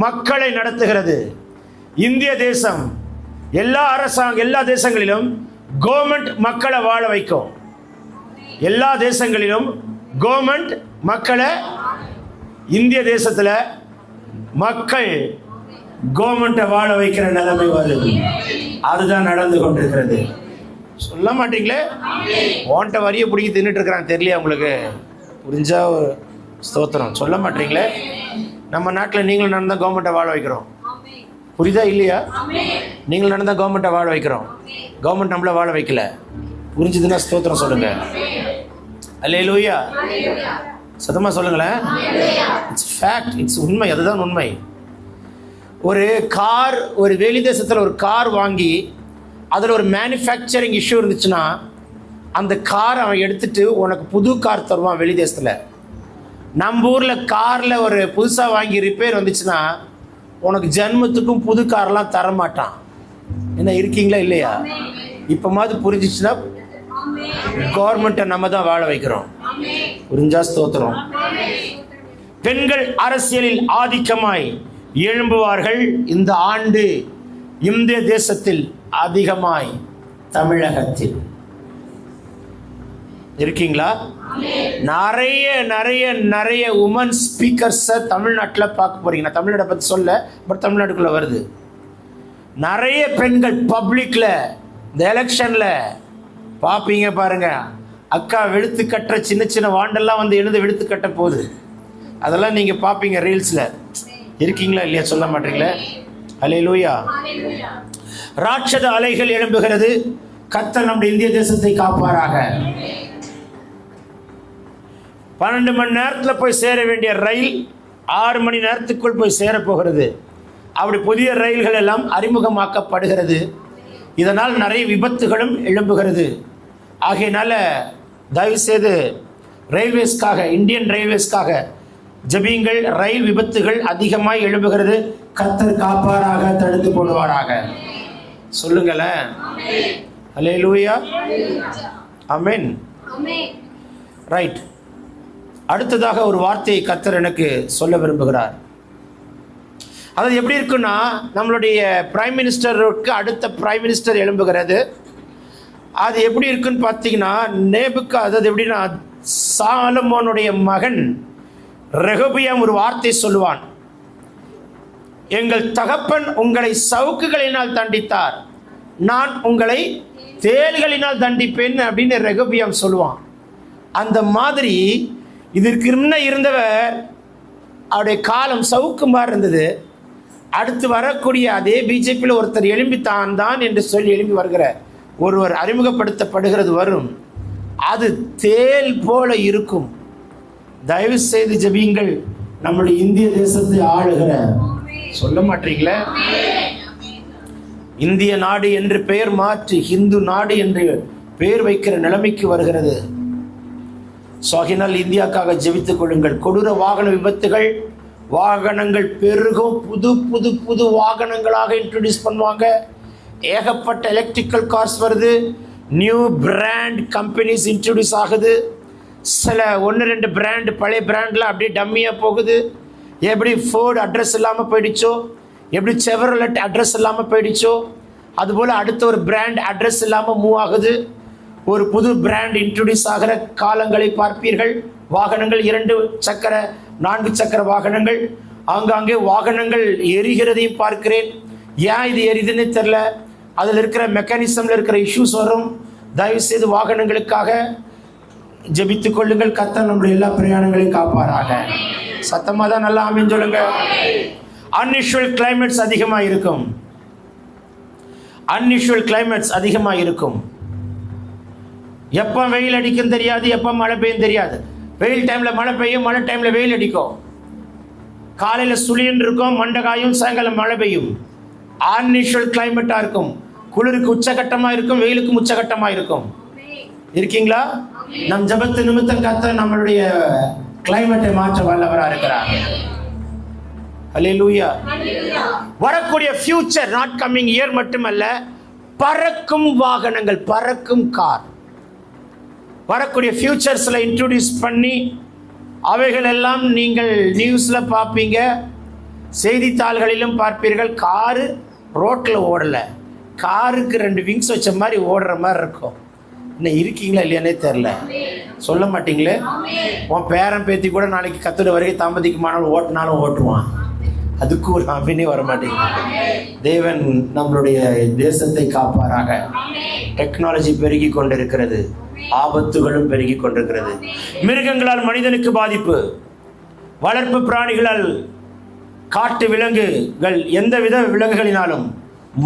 மக்களை நடத்துகிறது. இந்திய தேசம் எல்லா தேசங்களிலும் கவர்மெண்ட் மக்களை வாழ வைக்கும். எல்லா தேசங்களிலும் கவர்மெண்ட் மக்களை, இந்திய தேசத்தில் மக்கள் கவர்மெண்ட்டை வாழ வைக்கிற நிலைமை வருது. அதுதான் நடந்து கொண்டிருக்கிறது. சொல்ல மாட்டீங்களே? ஓன்ட்ட வரியை பிடிக்கி தின்னுட்டு இருக்கிறாங்க, தெரியலையா உங்களுக்கு? புரிஞ்சா ஸ்தோத்திரம். சொல்ல மாட்டீங்களே? நம்ம நாட்டில் நீங்களும் நடந்தால் கவர்மெண்ட்டை வாழ வைக்கிறோம். புரியுதா இல்லையா? நீங்கள் நடந்தால் கவர்மெண்ட்டை வாழ வைக்கிறோம். கவர்மெண்ட் நம்மளை வாழ வைக்கல. புரிஞ்சுதுன்னா ஸ்தோத்திரம் சொல்லுங்க. அல்லேலூயா. சத்தமாக சொல்லுங்களேன். இட்ஸ் ஃபேக்ட், இட்ஸ் உண்மை. அதுதான் உண்மை. ஒரு கார், ஒரு வெளி தேசத்தில் ஒரு கார் வாங்கி அதில் ஒரு மேனுஃபேக்சரிங் இஷ்யூ இருந்துச்சுன்னா அந்த கார் அவன் எடுத்துட்டு உனக்கு புது கார் தருவான் வெளி தேசத்தில். நம்ம ஊரில் காரில் ஒரு புதுசாக வாங்கி ரிப்பேர் வந்துச்சுன்னா உனக்கு ஜென்மத்துக்கும் புது கார்லாம் தரமாட்டான். என்ன இருக்கீங்களா இல்லையா? இப்போ மாதிரி புரிஞ்சிச்சுன்னா கவர்மெண்ட்டை நம்ம தான் வாழ வைக்கிறோம். புரிஞ்சா ஸ்தோத்திரம். பெண்கள் அரசியலில் ஆதிக்கமாய் எழும்புவார்கள். இந்த ஆண்டு இந்திய தேசத்தில் அதிகமாய் தமிழகத்தில். இருக்கீங்களா? நிறைய நிறைய நிறைய உமன் ஸ்பீக்கர்ஸை தமிழ்நாட்டில் பார்க்க போறீங்க. நான் தமிழ்நாட்டை பற்றி சொல்ல, பட் தமிழ்நாட்டுக்குள்ளே வருது. நிறைய பெண்கள் பப்ளிக்கில் இந்த எலெக்ஷனில் பார்ப்பீங்க. பாருங்க, அக்கா வெளுத்து கட்டுற சின்ன சின்ன வாண்டெல்லாம் வந்து எழுந்து வெளுத்து கட்ட போகுது. அதெல்லாம் நீங்கள் பார்ப்பீங்க ரீல்ஸில். இருக்கீங்களா இல்லையா? சொல்ல மாட்டீங்களே? அல்லேலூயா. ராட்சத அலைகள் எழும்புகிறது. கர்த்தர் நம்முடைய இந்திய தேசத்தை காப்பாராக. 12 மணி நேரத்தில் போய் சேர வேண்டிய ரயில் 6 மணி நேரத்துக்குள் போய் சேரப்போகிறது. அப்படி புதிய ரயில்கள் எல்லாம் அறிமுகமாக்கப்படுகிறது. இதனால் நிறைய விபத்துகளும் எழும்புகிறது. ஆகையினால தயவுசெய்து ரயில்வேஸ்க்காக, இந்தியன் ரயில்வேஸ்க்காக ஜெபியுங்கள். ரயில் விபத்துகள் அதிகமாக எழும்புகிறது. கர்த்தர் காப்பாராக, தடுத்து போடுவாராக. சொல்லுங்களேன். அல்லேலூயா. ஆமென். ரைட். அடுத்ததாக ஒரு வார்த்தையை கர்த்தர் எனக்கு சொல்ல விரும்புகிறார். அது எப்படி இருக்குன்னா, நம்மளுடைய பிரைம் மினிஸ்டருக்கு அடுத்த பிரைம் மினிஸ்டர் எழும்புகிறது. அது எப்படி இருக்குன்னு பார்த்தீங்கன்னா, அதாவது எப்படின்னா, சாலமோனுடைய மகன் ரெகொபெயாம் ஒரு வார்த்தை சொல்லுவான், எங்கள் தகப்பன் உங்களை சவுக்குகளினால் தண்டித்தார், நான் உங்களை தேள்களினால் தண்டிப்பேன் அப்படின்னு ரெகொபெயாம் சொல்லுவான். அந்த மாதிரி இதற்கு முன்ன இருந்தவர் அவருடைய காலம் சவுக்கு மாதிரி இருந்தது. அடுத்து வரக்கூடிய அதே பிஜேபியில் ஒருத்தர் எழும்பித்தான் தான் என்று சொல்லி எழும்பி வருகிற ஒருவர் அறிமுகப்படுத்தப்படுகிறது வரும். அது தேல் போல இருக்கும். தயவு செய்து ஜெபியுங்கள். நம்முடைய இந்திய தேசத்தை ஆளுகிற, சொல்ல மாட்டீங்களே, இந்திய நாடு என்று பெயர் மாற்றி ஹிந்து நாடு என்று பெயர் வைக்கிற நிலைமைக்கு வருகிறது. இந்தியாக்காக ஜெபித்துக் கொள்ளுங்கள். கொடூர வாகன விபத்துகள், வாகனங்கள் பெருகும், புது புது புது வாகனங்களாக இன்ட்ரடியூஸ் பண்ணுவாங்க. ஏகப்பட்ட எலக்ட்ரிக்கல் கார்ஸ் வருது, நியூ பிராண்ட் கம்பெனிஸ் இன்ட்ரடியூஸ் ஆகுது. சில 1-2 பிராண்ட் பழைய பிராண்டில் அப்படியே டம்மியாக போகுது. எப்படி ஃபோர்டு அட்ரஸ் இல்லாமல் போயிடுச்சோ, எப்படி செவர்லெட் அட்ரஸ் இல்லாமல் போயிடுச்சோ, அதுபோல் அடுத்த ஒரு பிராண்ட் அட்ரஸ் இல்லாமல் மூவ் ஆகுது. ஒரு புது பிராண்ட் இன்ட்ரடியூஸ் ஆகிற காலங்களை பார்ப்பீர்கள். வாகனங்கள் 2 சக்கர 4 சக்கர வாகனங்கள், ஆங்காங்கே வாகனங்கள் எரிகிறதையும் பார்க்கிறேன். ஏன் இது எரிதுன்னு தெரில. அதில் இருக்கிற மெக்கானிசமில் இருக்கிற இஷ்யூஸ் வரும். தயவுசெய்து வாகனங்களுக்காக ஜெபித்துக் கொள்ளுங்கள். கர்த்தர் நம்முடைய எல்லா பிரயாணங்களையும் காப்பாராக. சத்தமாக தான் நல்லா ஆமென் சொல்லுங்க. அன்யூஷுவல் கிளைமேட்ஸ் அதிகமாக இருக்கும். அன்யூஷுவல் கிளைமேட்ஸ் அதிகமாக இருக்கும். எப்போ வெயில் அடிக்கும் தெரியாது, எப்போ மழை பெய்யும் தெரியாது. வெயில் டைமில் மழை பெய்யும், மழை டைமில் வெயில் அடிக்கும். காலையில் சுழின்னு இருக்கும், மண்டகாயும், சாயங்காலம் மழை பெய்யும். அன்யூஷுவல் கிளைமேட்டாக இருக்கும். குளிருக்கு உச்சகட்டமாக இருக்கும், வெயிலுக்கும் உச்சகட்டமாக இருக்கும். இருக்கீங்களா? நம் ஜபத்து நிமித்தம் கர்த்தர் நம்மளுடைய கிளைமேட்டை மாற்ற வல்லவராக இருக்கிறார். ஹல்லேலூயா. வரக்கூடிய ஃபியூச்சர், நாட் கம்மிங் இயர் மட்டுமல்ல, பறக்கும் வாகனங்கள், பறக்கும் கார் வரக்கூடிய ஃபியூச்சர்ஸில் இன்ட்ரோடியூஸ் பண்ணி அவைகள் எல்லாம் நீங்கள் நியூஸில் பார்ப்பீங்க, செய்தித்தாள்களிலும் பார்ப்பீர்கள். காரு ரோட்டில் ஓடலை, காருக்கு 2 விங்ஸ் வச்ச மாதிரி ஓடுற மாதிரி இருக்கும். இன்னும் இருக்கீங்களா இல்லையானே தெரில, சொல்ல மாட்டீங்களே. உன் பேரன் பேத்தி கூட நாளைக்கு கத்துட வரைக்கும் தாமதிக்குமானாலும் ஓட்டினாலும் ஓட்டுவான். அதுக்கு ஒரு அபிநே வர மாட்டேங்குது. தேவன் நம்மளுடைய தேசத்தை காப்பாராக. டெக்னாலஜி பெருகி கொண்டிருக்கிறது, ஆபத்துகளும் பெருகி கொண்டிருக்கிறது. மிருகங்களால் மனிதனுக்கு பாதிப்பு, வளர்ப்பு பிராணிகளால், காட்டு விலங்குகள், எந்தவித விலங்குகளினாலும்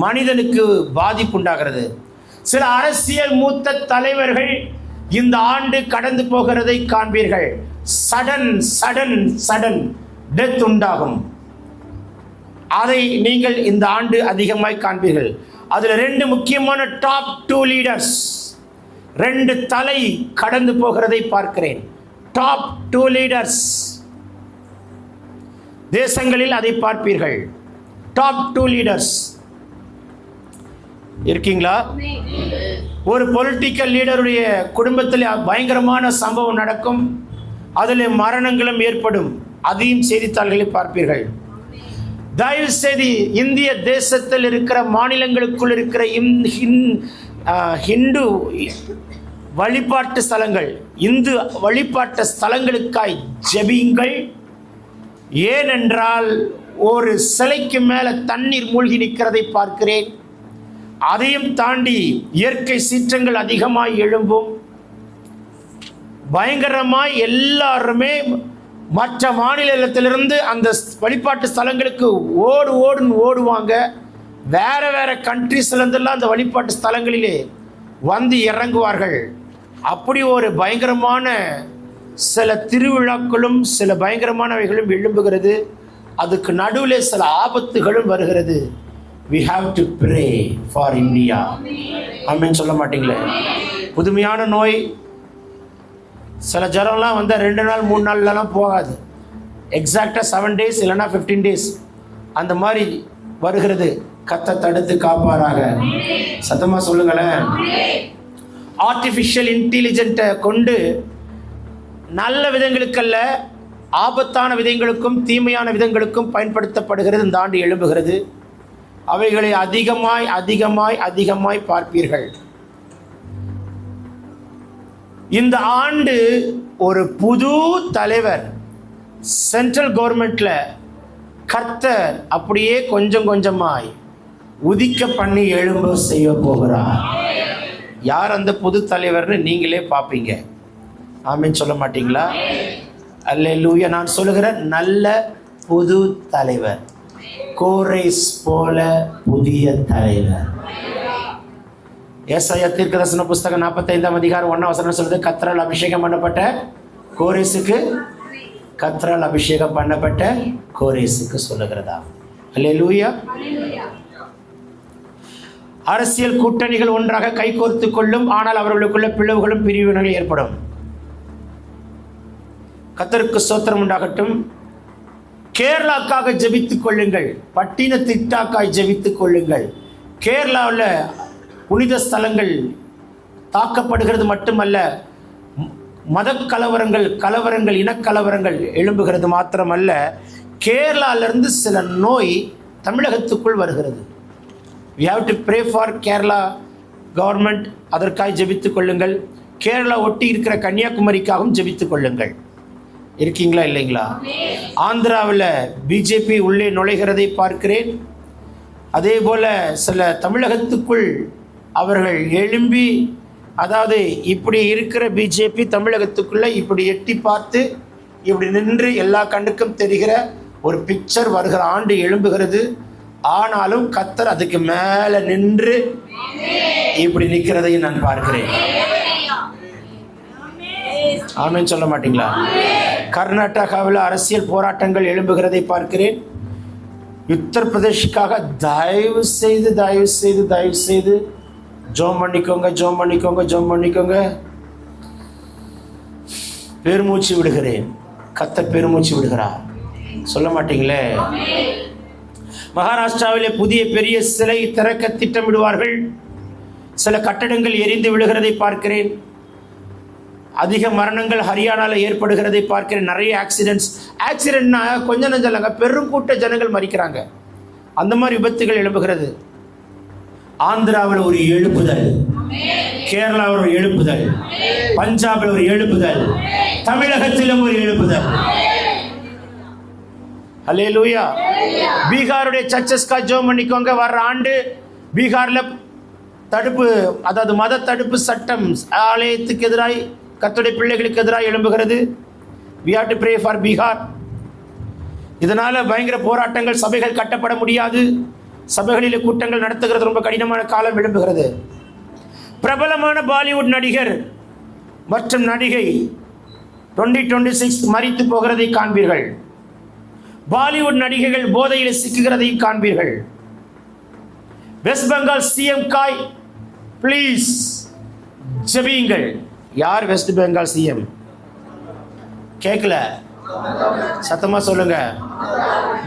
மனிதனுக்கு பாதிப்பு உண்டாகிறது. சில அரசியல் மூத்த தலைவர்கள் இந்த ஆண்டு கடந்து போகிறதை காண்பீர்கள். சடன் சடன் சடன் டெத் உண்டாகும். அதை நீங்கள் இந்த ஆண்டு அதிகமாய் காண்பீர்கள். அதில் 2 முக்கியமான டாப் 2 லீடர்ஸ், 2 தலை கடந்து போகிறதை பார்க்கிறேன். டாப் 2 லீடர்ஸ் தேசங்களில் அதை பார்ப்பீர்கள். டாப் 2 லீடர்ஸ் இருக்கீங்களா? ஒரு பொலிட்டிக்கல் லீடருடைய குடும்பத்தில் பயங்கரமான சம்பவம் நடக்கும், அதில் மரணங்களும் ஏற்படும். அதையும் செய்தித்தாள்களில் பார்ப்பீர்கள். தயவு செய்து இந்திய தேசத்தில் இருக்கிற மாநிலங்களுக்குள் இருக்கிற ஹிந்து வழிபாட்டு ஸ்தலங்கள், இந்து வழிபாட்டு ஸ்தலங்களுக்காய் ஜெபியுங்கள். ஏனென்றால் ஒரு சிலைக்கு மேலே தண்ணீர் மூழ்கி நிற்கிறதை பார்க்கிறேன். அதையும் தாண்டி இயற்கை சீற்றங்கள் அதிகமாய் எழும்பும். பயங்கரமாய் எல்லாருமே மற்ற மாநிலத்திலிருந்து அந்த வழிபாட்டு ஸ்தலங்களுக்கு ஓடுவாங்க. வேற வேற கண்ட்ரீஸ்லேருந்தெல்லாம் அந்த வழிபாட்டு ஸ்தலங்களிலே வந்து இறங்குவார்கள். அப்படி ஒரு பயங்கரமான சில திருவிழாக்களும் சில பயங்கரமானவைகளும் எழும்புகிறது. அதுக்கு நடுவில் சில ஆபத்துகளும் வருகிறது. We have to pray for India. ஆமென் சொல்ல மாட்டீங்களே. புதுமையான நோய், சில ஜரம்லாம் வந்து 2 நாள் 3 நாள்லாம் போகாது. எக்ஸாக்டாக 7 days இல்லைன்னா 15 days அந்த மாதிரி வருகிறது. கர்த்தர் தடுத்து காப்பாராக. சத்தமாக சொல்லுங்களேன். ஆர்டிஃபிஷியல் இன்டெலிஜென்ட்டை கொண்டு நல்ல விதங்களுக்கல்ல, ஆபத்தான விதங்களுக்கும் தீமையான விதங்களுக்கும் பயன்படுத்தப்படுகிறது. இந்த ஆண்டு எழும்புகிறது. அவைகளை அதிகமாய் அதிகமாய் அதிகமாய் பார்ப்பீர்கள். இந்த ஆண்டு ஒரு புது தலைவர் சென்ட்ரல் கவர்மெண்ட்ல கர்த்தர் அப்படியே கொஞ்சம் கொஞ்சமாய் உதிக்க பண்ணி எழும்ப செய்ய போகிறார். யார் அந்த புது தலைவர்னு நீங்களே பார்ப்பீங்க. ஆமென் சொல்ல மாட்டீங்களா? அல்லேலூயா. நான் சொல்லுகிற நல்ல புது தலைவர், கோரேஸ் போல புதிய தலைவர். ஏசாயா தீர்க்கதரிசன புஸ்தகம் 45ஆம் அதிகாரம் 1ஆம் வசனம் சொல்லுது, கர்த்தரால் அபிஷேகம் பண்ணப்பட்ட கோரேசுக்கு, கர்த்தரால் அபிஷேகம் பண்ணப்பட்ட கோரேசுக்கு சொல்லுகிறதா. அல்லேலூயா. அரசியல் கூட்டணிகள் ஒன்றாக கைகோர்த்து கொள்ளும், ஆனால் அவர்களுக்குள்ள பிளவுகளும் பிரிவினர்கள் ஏற்படும். கர்த்தருக்கு ஸ்தோத்திரம் உண்டாகட்டும். கேரளாக்காக ஜெபித்துக் கொள்ளுங்கள், பட்டினத்திற்காய் ஜெபித்துக் கொள்ளுங்கள். கேரளாவில் புனித ஸ்தலங்கள் தாக்கப்படுகிறது மட்டுமல்ல, மத கலவரங்கள் இனக்கலவரங்கள் எழும்புகிறது மாத்திரமல்ல, கேரளாவிலிருந்து சில நோய் தமிழகத்துக்குள் வருகிறது. we have to pray for Kerala government. அதற்காக ஜெபித்துக் கொள்ளுங்கள். கேரளா ஒட்டி இருக்கிற கன்னியாகுமரிக்காகவும் ஜெபித்துக் கொள்ளுங்கள். இருக்கீங்களா இல்லைங்களா? ஆந்திராவில் பிஜேபி உள்ளே நுழைகிறதை பார்க்கிறேன். அதே போல சில தமிழகத்துக்குள் அவர்கள் எழும்பி, அதாவது இப்படி இருக்கிற பிஜேபி தமிழகத்துக்குள்ள இப்படி எட்டி பார்த்து இப்படி நின்று எல்லா கண்ணுக்கும் தெரிகிற ஒரு பிக்சர் வருகிற ஆண்டு எழும்புகிறது. ஆனாலும் கர்த்தர் அதுக்கு மேல நின்று இப்படி நிற்கிறதையும் நான் பார்க்கிறேன். ஆமென் சொல்ல மாட்டீங்களா? கர்நாடகாவில் அரசியல் போராட்டங்கள் எழும்புகிறதை பார்க்கிறேன். உத்தரப்பிரதேஷுக்காக தயவு செய்து ஜோம் பண்ணிக்கோங்க. பெருமூச்சு விடுகிறேன். கர்த்தர் பெருமூச்சு விடுகிறார். சொல்ல மாட்டீங்களே? மகாராஷ்டிராவிலே புதிய பெரிய சிலை திறக்க திட்டமிடுவார்கள். சில கட்டடங்கள் எரிந்து விழுகிறதை பார்க்கிறேன். அதிக மரணங்கள் ஹரியானாவில் ஏற்படுகிறதை பார்க்கிறேன். நிறைய ஆக்சிடென்ட்னா கொஞ்சம் நஞ்சம் இல்லைங்க, பெருங்கூட்ட ஜனங்கள் மறிக்கிறாங்க. அந்த மாதிரி விபத்துகள் எழும்புகிறது. ஆந்திராவில் ஒரு எழுப்புதல், கேரளாவில் ஒரு எழுப்புதல், பஞ்சாபில் ஒரு எழுப்புதல், தமிழகத்திலும் ஒரு எழுப்புதல். அல்லேலூயா. பீகாருடைய சர்ச்சஸ்கா ஜெபம் பண்ணிக்கோங்க. வர்ற ஆண்டு பீகார்ல தடுப்பு, அதாவது மத தடுப்பு சட்டம் ஆலயத்துக்கு எதிராய், கர்த்தருடைய பிள்ளைகளுக்கு எதிராக எழும்புகிறது. we have to pray for Bihar. இதனால பயங்கர போராட்டங்கள், சபைகள் கட்டப்பட முடியாது, சபைகளில் கூட்டங்கள் நடத்துகிறது ரொம்ப கடினமான காலம் எழும்புகிறது. பிரபலமான பாலிவுட் நடிகர் மற்றும் நடிகை 2026 மரித்து போகிறதை காண்பீர்கள். பாலிவுட் நடிகைகள் போதையில் சிக்குகிறதை காண்பீர்கள். வெஸ்ட் பெங்கால் சிஎம் காய் ப்ளீஸ் ஜெபியுங்கள். யார் வெஸ்ட் பெங்கால் சிஎம்? கேட்கல, சத்தமா சொல்லுங்க.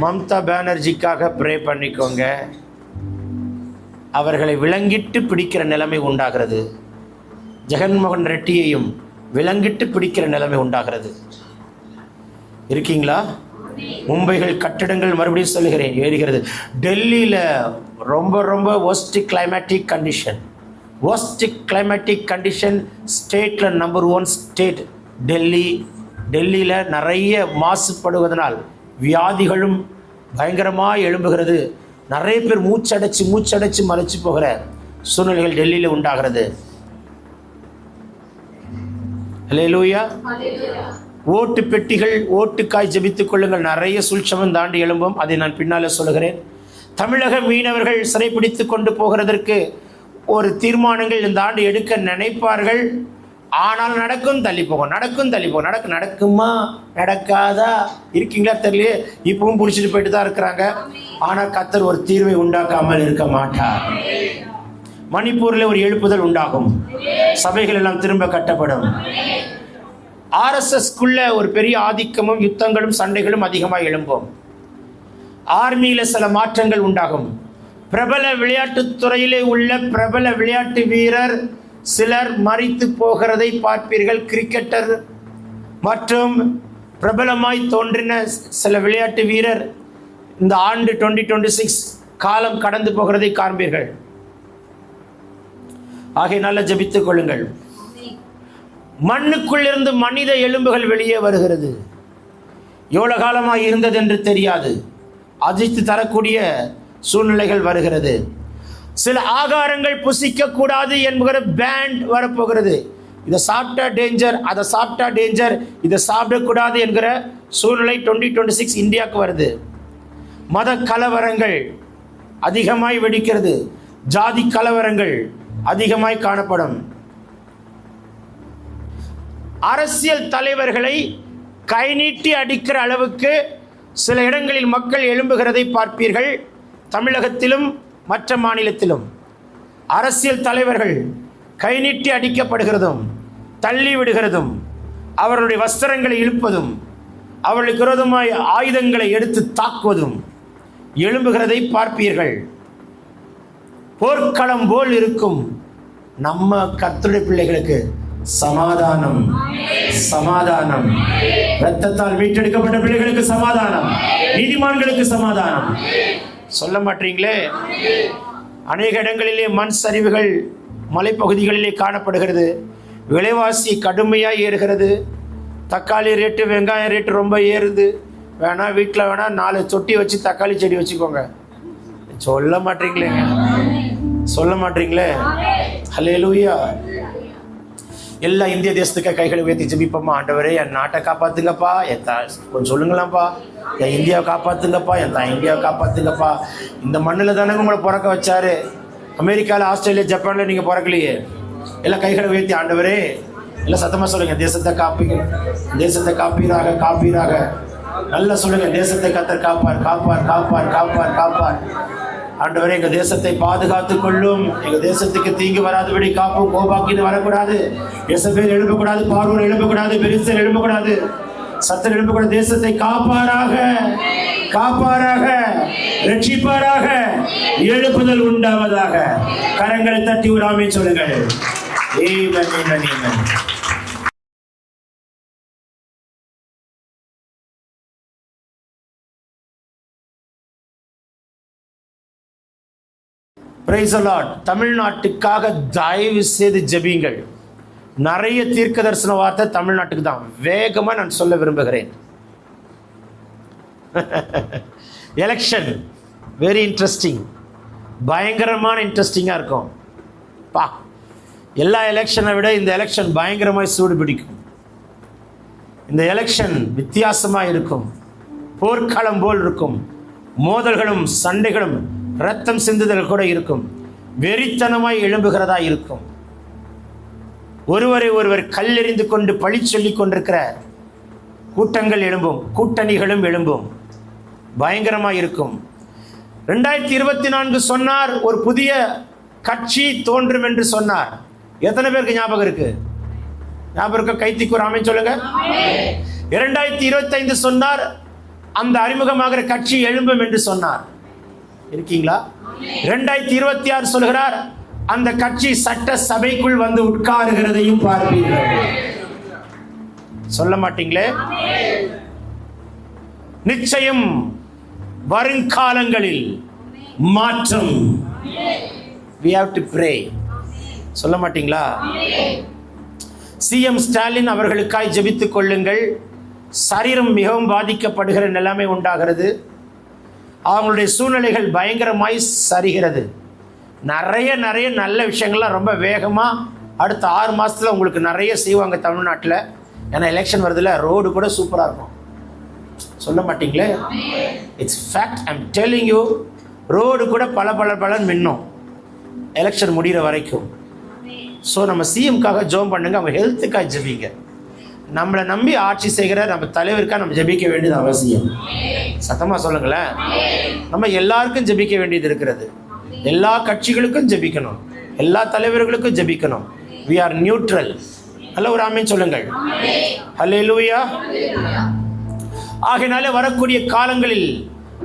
மம்தா பானர்ஜிக்காக ப்ரே பண்ணிக்கோங்க. அவர்களை விலங்கிட்டு பிடிக்கிற நிலைமை உண்டாகிறது. ஜெகன்மோகன் ரெட்டியையும் விலங்கிட்டு பிடிக்கிற நிலைமை உண்டாகிறது. இருக்கீங்களா? மும்பைகள் கட்டிடங்கள் மறுபடியும் சொல்லுகிறேன் ஏறுகிறது. டெல்லியில் ரொம்ப ஒஸ்ட் கிளைமேட்டிக் கண்டிஷன் ஸ்டேட்டில் நம்பர் 1 ஸ்டேட் டெல்லியில் நிறைய மாசுபடுவதனால் வியாதிகளும் பயங்கரமாக எழும்புகிறது. நிறைய பேர் மூச்சடைச்சு மலைச்சு போகிற சூழ்நிலைகள் டெல்லியில் உண்டாகிறது. அல்லேலூயா. ஓட்டு பெட்டிகள், ஓட்டுக்காய் ஜெபித்துக் கொள்ளுங்கள். நிறைய சூழ்ச்சமம் தாண்டி எழும்பும். அதை நான் பின்னாலே சொல்லுகிறேன். தமிழக மீனவர்கள் சிறைப்பிடித்து கொண்டு போகிறதற்கு ஒரு தீர்மானங்கள் இந்த ஆண்டு எடுக்க நினைப்பார்கள். ஆனால் நடக்கும் தள்ளி போகும். நடக்குமா நடக்காதா? இருக்கீங்களா தெரியல. இப்பவும் பிடிச்சிட்டு போயிட்டு தான் இருக்கிறாங்க. ஆனால் கர்த்தர் ஒரு தீர்வை உண்டாக்காமல் இருக்க மாட்டார். மணிப்பூரில் ஒரு எழுப்புதல் உண்டாகும். சபைகள் எல்லாம் திரும்ப கட்டப்படும். RSSக்குள்ள ஒரு பெரிய ஆதிக்கமும் யுத்தங்களும் சண்டைகளும் அதிகமாக எழும்பும். ஆர்மியில் சில மாற்றங்கள் உண்டாகும். பிரபல விளையாட்டுத் துறையிலே உள்ள பிரபல விளையாட்டு வீரர் சிலர் மரித்து போகிறதை பார்ப்பீர்கள். கிரிக்கெட்டர் மற்றும் பிரபலமாய் தோன்றின சில விளையாட்டு வீரர் இந்த ஆண்டு 2026 காலம் கடந்து போகிறதை காண்பீர்கள். ஆகையினால ஜெபித்துக் கொள்ளுங்கள். மண்ணுக்குள்ளிருந்து மனித எலும்புகள் வெளியே வருகிறது. எவ்வளவு காலமாக இருந்தது என்று தெரியாது. அதிர்ச்சி தரக்கூடிய சூழ்நிலைகள் வருகிறது. சில ஆகாரங்கள் புசிக்க கூடாது என்கிற பேண்ட் வரப்போகிறது. இதை சாப்பிட்டா டேஞ்சர், அதை சாப்பிட்டா டேஞ்சர், இதை சாப்பிடக்கூடாது என்கிற சூழ்நிலை 2026 இந்தியாவுக்கு வருது. மத கலவரங்கள் அதிகமாய் வெடிக்கிறது. ஜாதி கலவரங்கள் அதிகமாய் காணப்படும். அரசியல் தலைவர்களை கை நீட்டி அடிக்கிற அளவுக்கு சில இடங்களில் மக்கள் எழும்புகிறதை பார்ப்பீர்கள். தமிழகத்திலும் மற்ற மாநிலத்திலும் அரசியல் தலைவர்கள் கை நீட்டி அடிக்கப்படுகிறதும், தள்ளி விடுகிறதும், அவர்களுடைய வஸ்திரங்களை இழுப்பதும், அவர்களுக்கு விரோதமாய் ஆயுதங்களை எடுத்து தாக்குவதும் எழும்புகிறதை பார்ப்பீர்கள். போர்க்களம் போல் இருக்கும். நம்ம கர்த்தருடைய பிள்ளைகளுக்கு சமாதானம், சமாதானம். இரத்தத்தால் மீட்டெடுக்கப்பட்ட பிள்ளைகளுக்கு சமாதானம், நீதிமான்களுக்கு சமாதானம். சொல்ல மாட்டீங்களே? அநேக இடங்களிலே மண் சரிவுகள் மலைப்பகுதிகளிலே காணப்படுகிறது. விலைவாசி கடுமையாக ஏறுகிறது. தக்காளி ரேட்டு, வெங்காயம் ரேட்டு ரொம்ப ஏறுது. வேணா வீட்டில் வேணா 4 தொட்டி வச்சு தக்காளி செடி வச்சுக்கோங்க. சொல்ல மாட்டீங்களேங்க, சொல்ல மாட்டீங்களே? ஹல்லேலூயா. எல்லா இந்திய தேசத்துக்கு கைகளை உயர்த்தி ஜெபிப்போமா. ஆண்டவரே, என் நாட்டை காப்பாத்துங்கப்பா, கொஞ்சம் சொல்லுங்களாம்ப்பா. என் இந்தியாவை காப்பாத்துங்கப்பா, இந்தியாவை காப்பாத்துங்கப்பா. இந்த மண்ணில் தானே உங்களை பிறக்க வச்சாரு. அமெரிக்காவில், ஆஸ்திரேலியா, ஜப்பானில் நீங்கள் பிறக்கலையே. எல்லாம் கைகளை உயர்த்தி ஆண்டவரே எல்லாம் சத்தமாக சொல்லுங்க. தேசத்தை காப்பீங்க, தேசத்தை காப்பீராக, காப்பீராக. நல்லா சொல்லுங்க. தேசத்தை கர்த்தர் காப்பார், காப்பார், காப்பார், காப்பார், காப்பார். ஆண்டவரே, எங்கள் தேசத்தை பாதுகாத்து கொள்ளும். எங்கள் தேசத்துக்கு தீங்கு வராதபடி காப்பும். கோபாக்கின்னு வரக்கூடாது. எசபேல் எழுப்பக்கூடாது, பார்வோன் எழுப்பக்கூடாது, பெரிசல் எழுப்பக்கூடாது, சத்தம் எழுப்பக்கூடாது. தேசத்தை காப்பாராக, காப்பாராக, ரட்சிப்பாராக. எழுப்புதல் உண்டாவதாக. கரங்களை தட்டி ஒரு ஆமென் சொல்லுங்கள். ஆமென், ஆமென், ஆமென். Praise the Lord. தமிழ்நாட்டுக்காக தயவு செய்து ஜெபியுங்கள். நிறைய தீர்க்க தரிசன வார்த்தை தமிழ்நாட்டுக்கு தான். வேகமாக நான் சொல்ல விரும்புகிறேன். எலெக்ஷன் வெரி இன்ட்ரெஸ்டிங், பயங்கரமான இன்ட்ரெஸ்டிங்காக இருக்கும். பா, எல்லா எலெக்ஷனை விட இந்த எலெக்ஷன் பயங்கரமாக சூடு பிடிக்கும். இந்த எலெக்ஷன் வித்தியாசமாக இருக்கும். போர்க்களம் போல் இருக்கும். மோதல்களும் சண்டைகளும் ரத்தம் சிந்துதல் கூட இருக்கும். வெறித்தனமாய் எழும்புகிறதா இருக்கும். ஒருவரை ஒருவர் கல்லெறிந்து கொண்டு பழி சொல்லி கொண்டிருக்கிற கூட்டங்கள் எழும்பும், கூட்டணிகளும் எழும்பும். பயங்கரமாக இருக்கும். 2024 சொன்னார், ஒரு புதிய கட்சி தோன்றும் என்று சொன்னார். எத்தனை பேருக்கு ஞாபகம் இருக்கு? ஞாபகம் இருக்க? கைத்திக்கு ஆமென் சொல்லுங்க. 2025 சொன்னார், அந்த அறிமுகமாகிற கட்சி எழும்பும் என்று சொன்னார். இருக்கீங்களா? 2026 சொல்கிறார், அந்த கட்சி சட்ட சபைக்குள் வந்து உட்காருகிறதையும் பார்ப்பீர்கள். சொல்ல மாட்டீங்களே? நிச்சயம் வருங்காலங்களில் மாற்றம். we have to pray. சொல்ல மாட்டீங்களா? சிஎம் ஸ்டாலின் அவர்களுக்காய் ஜெபித்துக் கொள்ளுங்கள். சரீரம் மிகவும் பாதிக்கப்படுகிற நிலைமை உண்டாகிறது. அவங்களுடைய சூழ்நிலைகள் பயங்கரமாய் சரிகிறது. நிறைய நல்ல விஷயங்கள்லாம் ரொம்ப வேகமாக அடுத்த 6 மாதத்தில் உங்களுக்கு நிறைய செய்வாங்க தமிழ்நாட்டில். ஏன்னா எலெக்ஷன் வருதுல, ரோடு கூட சூப்பராக இருக்கும். சொல்ல மாட்டீங்களே? It's fact, I am telling you. Road கூட பல மின்னும் எலெக்ஷன் முடிகிற வரைக்கும். ஸோ நம்ம சிஎம்காக ஜெபம் பண்ணுங்க, அவங்க ஹெல்த்துக்காக ஜெபிங்க. நம்மளை நம்பி ஆட்சி செய்கிற நம்ம தலைவருக்காக நம்ம ஜெபிக்க வேண்டியது அவசியம். சத்தமாக சொல்லுங்களேன். நம்ம எல்லாருக்கும் ஜெபிக்க வேண்டியது இருக்கிறது. எல்லா கட்சிகளுக்கும் ஜெபிக்கணும், எல்லா தலைவர்களுக்கும் ஜெபிக்கணும். we are neutral. நல்ல ஒரு ஆமென் சொல்லுங்கள். ஹல்லேலூயா. ஆகையினாலே வரக்கூடிய காலங்களில்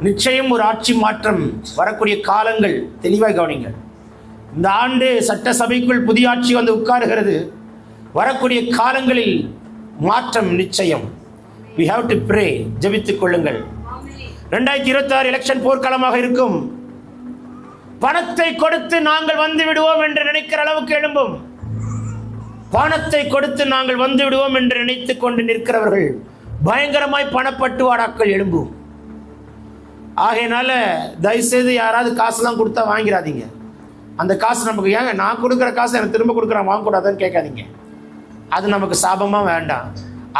நிச்சயம் ஒரு ஆட்சி மாற்றம் வரக்கூடிய காலங்கள். தெளிவாக கவனிங்கள். இந்த ஆண்டு சட்டசபைக்குள் புதிய ஆட்சி வந்து உட்காருகிறது. வரக்கூடிய காலங்களில் மாற்றம் நிச்சயம். we have to pray. ஜெபித்துக் கொள்ளுங்கள். 2026 எலெக்ஷன் போர்க்களமாக இருக்கும். பணத்தை கொடுத்து நாங்கள் வந்து விடுவோம் என்று நினைக்கிற அளவுக்கு எழும்பும். பணத்தை கொடுத்து நாங்கள் வந்து விடுவோம் என்று நினைத்து கொண்டு நிற்கிறவர்கள் பயங்கரமாய் பணப்பட்டுவாடாக்கள் எழும்பும். ஆகையினால தயவுசெய்து யாராவது காசுலாம் கொடுத்தா வாங்கிறாதீங்க. அந்த காசு நமக்கு ஏங்க நான் கொடுக்குற காசு எனக்கு திரும்ப கொடுக்குறேன் வாங்கக்கூடாதுன்னு கேட்காதீங்க. அது நமக்கு சாபமாக வேண்டாம்.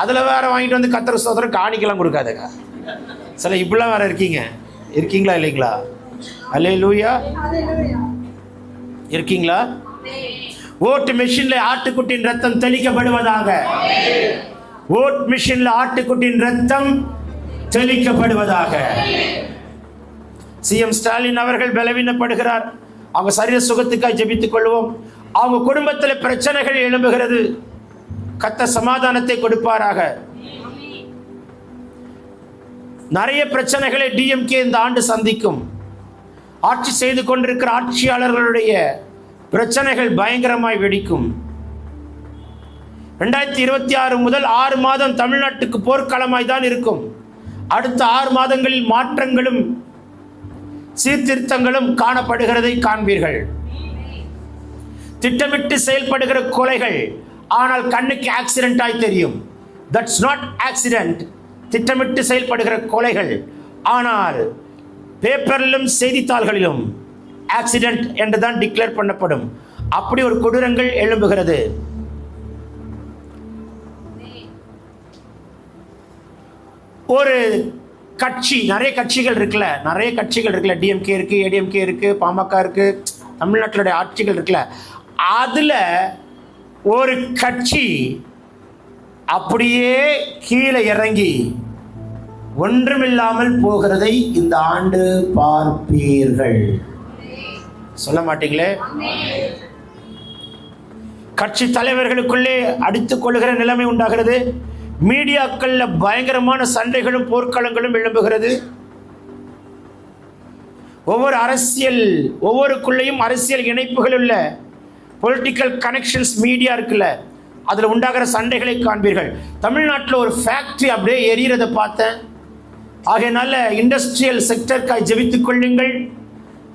அதில் வேற வாங்கிட்டு வந்து கத்திர சோதரம் காணிக்கலாம் கொடுக்காதுங்க. சில இப்படிலாம் வேற இருக்கீங்களா இல்லைங்களா? அல்லேலூயா, இருக்கீங்களா? ஓட்டு மிஷின்ல ஆட்டுக்குட்டியின் ரத்தம் தெளிக்கப்படுவதாக. ஓட் மிஷின்ல ஆட்டுக்குட்டியின் ரத்தம் தெளிக்கப்படுவதாக. சிஎம் ஸ்டாலின் அவர்கள் பலவீனப்படுகிறார். அவங்க சரீர சுகத்துக்காக ஜெபித்துக் கொள்வோம். அவங்க குடும்பத்தில் பிரச்சனைகள் எழும்புகிறது. கர்த்தர் சமாதானத்தை கொடுப்பாராக. நிறைய பிரச்சனைகளை டிஎம்கே இந்த ஆண்டு சந்திக்கும். ஆட்சி செய்து கொண்டிருக்கிற ஆட்சியாளர்களுடைய பிரச்சனைகள் பயங்கரமாய் வெடிக்கும். 2026 முதல் 6 மாதம் தமிழ்நாட்டுக்கு போர்க்களமாய் தான் இருக்கும். அடுத்த 6 மாதங்களில் மாற்றங்களும் சீர்திருத்தங்களும் காணப்படுகிறதை காண்பீர்கள். திட்டமிட்டு செயல்படுகிற கொலைகள் ஆனால் கண்ணுக்கு ஆக்சிடென்டாய் தெரியும். That's not accident. திட்டமிட்டு செயல்படுகிற கொலைகள் ஆனால் பேப்பரிலும் செய்தித்தாள்களிலும் ஆக்சிடென்ட் என்று தான் டிக்ளேர் பண்ணப்படும். அப்படி ஒரு கொடூரங்கள் எழும்புகிறது. ஒரு கட்சி, நிறைய கட்சிகள் இருக்குல்ல, டிஎம்கே இருக்கு, ஏடிஎம்கே இருக்கு, பாமக இருக்கு, தமிழ்நாட்டிலுடைய ஆட்சிகள் இருக்குல்ல, அதுல ஒரு கட்சி அப்படியே கீழே இறங்கி ஒன்றுமில்லாமல் போகிறதை இந்த ஆண்டு பார்ப்பீர்கள். சொல்ல மாட்டீங்களே? கட்சி தலைவர்களுக்குள்ளே அடித்துக் கொள்ளுகிற நிலைமை உண்டாகிறது. மீடியாக்கள்ல பயங்கரமான சண்டைகளும் போர்க்களங்களும் எழும்புகிறது. ஒவ்வொருக்குள்ளேயும் அரசியல் இணைப்புகள் உள்ள பொலிட்டிக்கல் கனெக்ஷன்ஸ் மீடியா இருக்குல்ல, அதில் உண்டாகிற சண்டைகளை காண்பீர்கள். தமிழ்நாட்டில் ஒரு ஃபேக்டரி அப்படியே எரியறதை பார்த்தேன். ஆகையினால இண்டஸ்ட்ரியல் செக்டருக்காய் ஜெபித்துக் கொள்ளுங்கள்.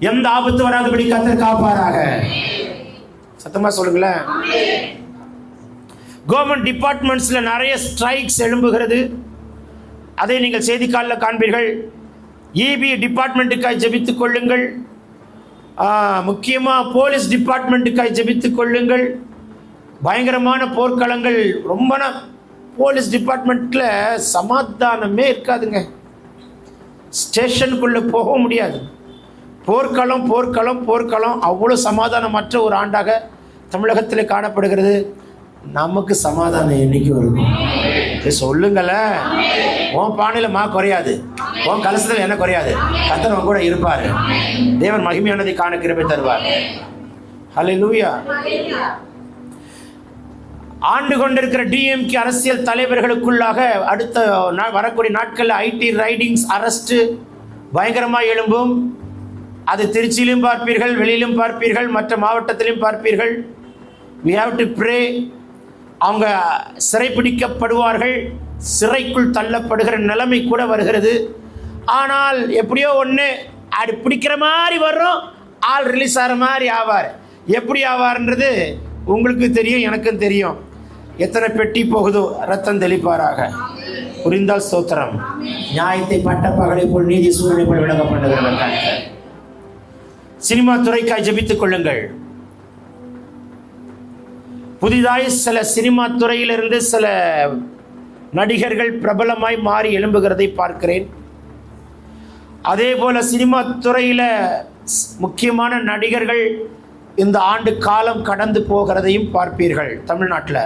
எந்த ஆபத்து வராதபடி கர்த்தர் காப்பாராக. சத்தமா சொல்லுங்களேன். கவர்மெண்ட் டிபார்ட்மெண்ட்ஸ்ல நிறைய ஸ்ட்ரைக்ஸ் எழும்புகிறது. அதை நீங்கள் செய்திக்காலில் காண்பீர்கள். இபி டிபார்ட்மெண்ட்டுக்காய் ஜெபித்துக் கொள்ளுங்கள். முக்கியமாக போலீஸ் டிபார்ட்மெண்ட்டுக்காய் ஜெபித்துக் கொள்ளுங்கள். பயங்கரமான போர்க்களங்கள். ரொம்ப போலீஸ் டிபார்ட்மெண்ட்டில் சமாதானமே இருக்காதுங்க. ஸ்டேஷனுக்குள்ளே போக முடியாது. போர்க்களம் போர்க்களம் போர்க்களம். அவ்வளோ சமாதானமற்ற ஒரு ஆண்டாக தமிழகத்தில் காணப்படுகிறது. நமக்கு சமாதானம் என்னைக்கு வரும்? சொல்லுங்களேன். உன் பானையில் மா குறையாது, உன் கலசத்தில் என்ன குறையாது. கர்த்தர் உன் கூட இருப்பார். தேவன் மகிமையானதை காண கிருபை தருவார். ஹல்லேலூயா. ஆண்டு கொண்டிருக்கிற டிஎம்கே அரசியல் தலைவர்களுக்குள்ளாக அடுத்த வரக்கூடிய நாட்களில் ஐடி ரைடிங்ஸ், அரெஸ்ட் பயங்கரமாக எழும்பும். அது திருச்சியிலும் பார்ப்பீர்கள், வெளியிலும் பார்ப்பீர்கள், மற்ற மாவட்டத்திலும் பார்ப்பீர்கள். we have to pray. அவங்க சிறைப்பிடிக்கப்படுவார்கள், சிறைக்குள் தள்ளப்படுகிற நிலைமை கூட வருகிறது. ஆனால் எப்படியோ ஒன்று அது பிடிக்கிற மாதிரி வரும், ஆள் ரிலீஸ் ஆகிற மாதிரி ஆவார். எப்படி ஆவார்ன்றது உங்களுக்கு தெரியும், எனக்கும் தெரியும். எத்தனை பெட்டி போகுதோ ரத்தம் தெளிப்பாராக. புரிந்தால் ஸ்தோத்திரம். நியாயத்தை பட்ட பகலை போல் நீதி சூழ்நிலை போல் விளங்க பண்ணுகிறவர்கள். சினிமா துறைக்காய் ஜெபித்துக் கொள்ளுங்கள். புதிதாய் சில சினிமா துறையிலிருந்து சில நடிகர்கள் பிரபலமாய் மாறி எழும்புகிறதை பார்க்கிறேன். அதே போல சினிமா துறையில் முக்கியமான நடிகர்கள் இந்த ஆண்டு காலம் கடந்து போகிறதையும் பார்ப்பீர்கள். தமிழ்நாட்டில்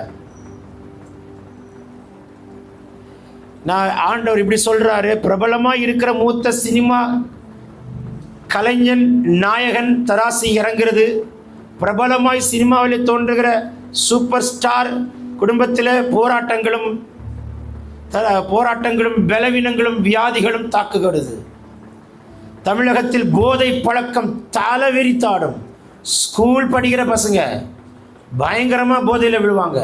நான் ஆண்டவர் இப்படி சொல்றாரு, பிரபலமாய் இருக்கிற மூத்த சினிமா கலைஞன் நாயகன் தராசி இறங்குறது. பிரபலமாய் சினிமாவில் தோன்றுகிற சூப்பர் ஸ்டார் குடும்பத்தில் போராட்டங்களும் பலவீனங்களும் வியாதிகளும் தாக்குகிறது. தமிழகத்தில் போதை பழக்கம் தலைவிரித்தாடும். ஸ்கூல் படிக்கிற பசங்க பயங்கரமாக போதையில் விழுவாங்க.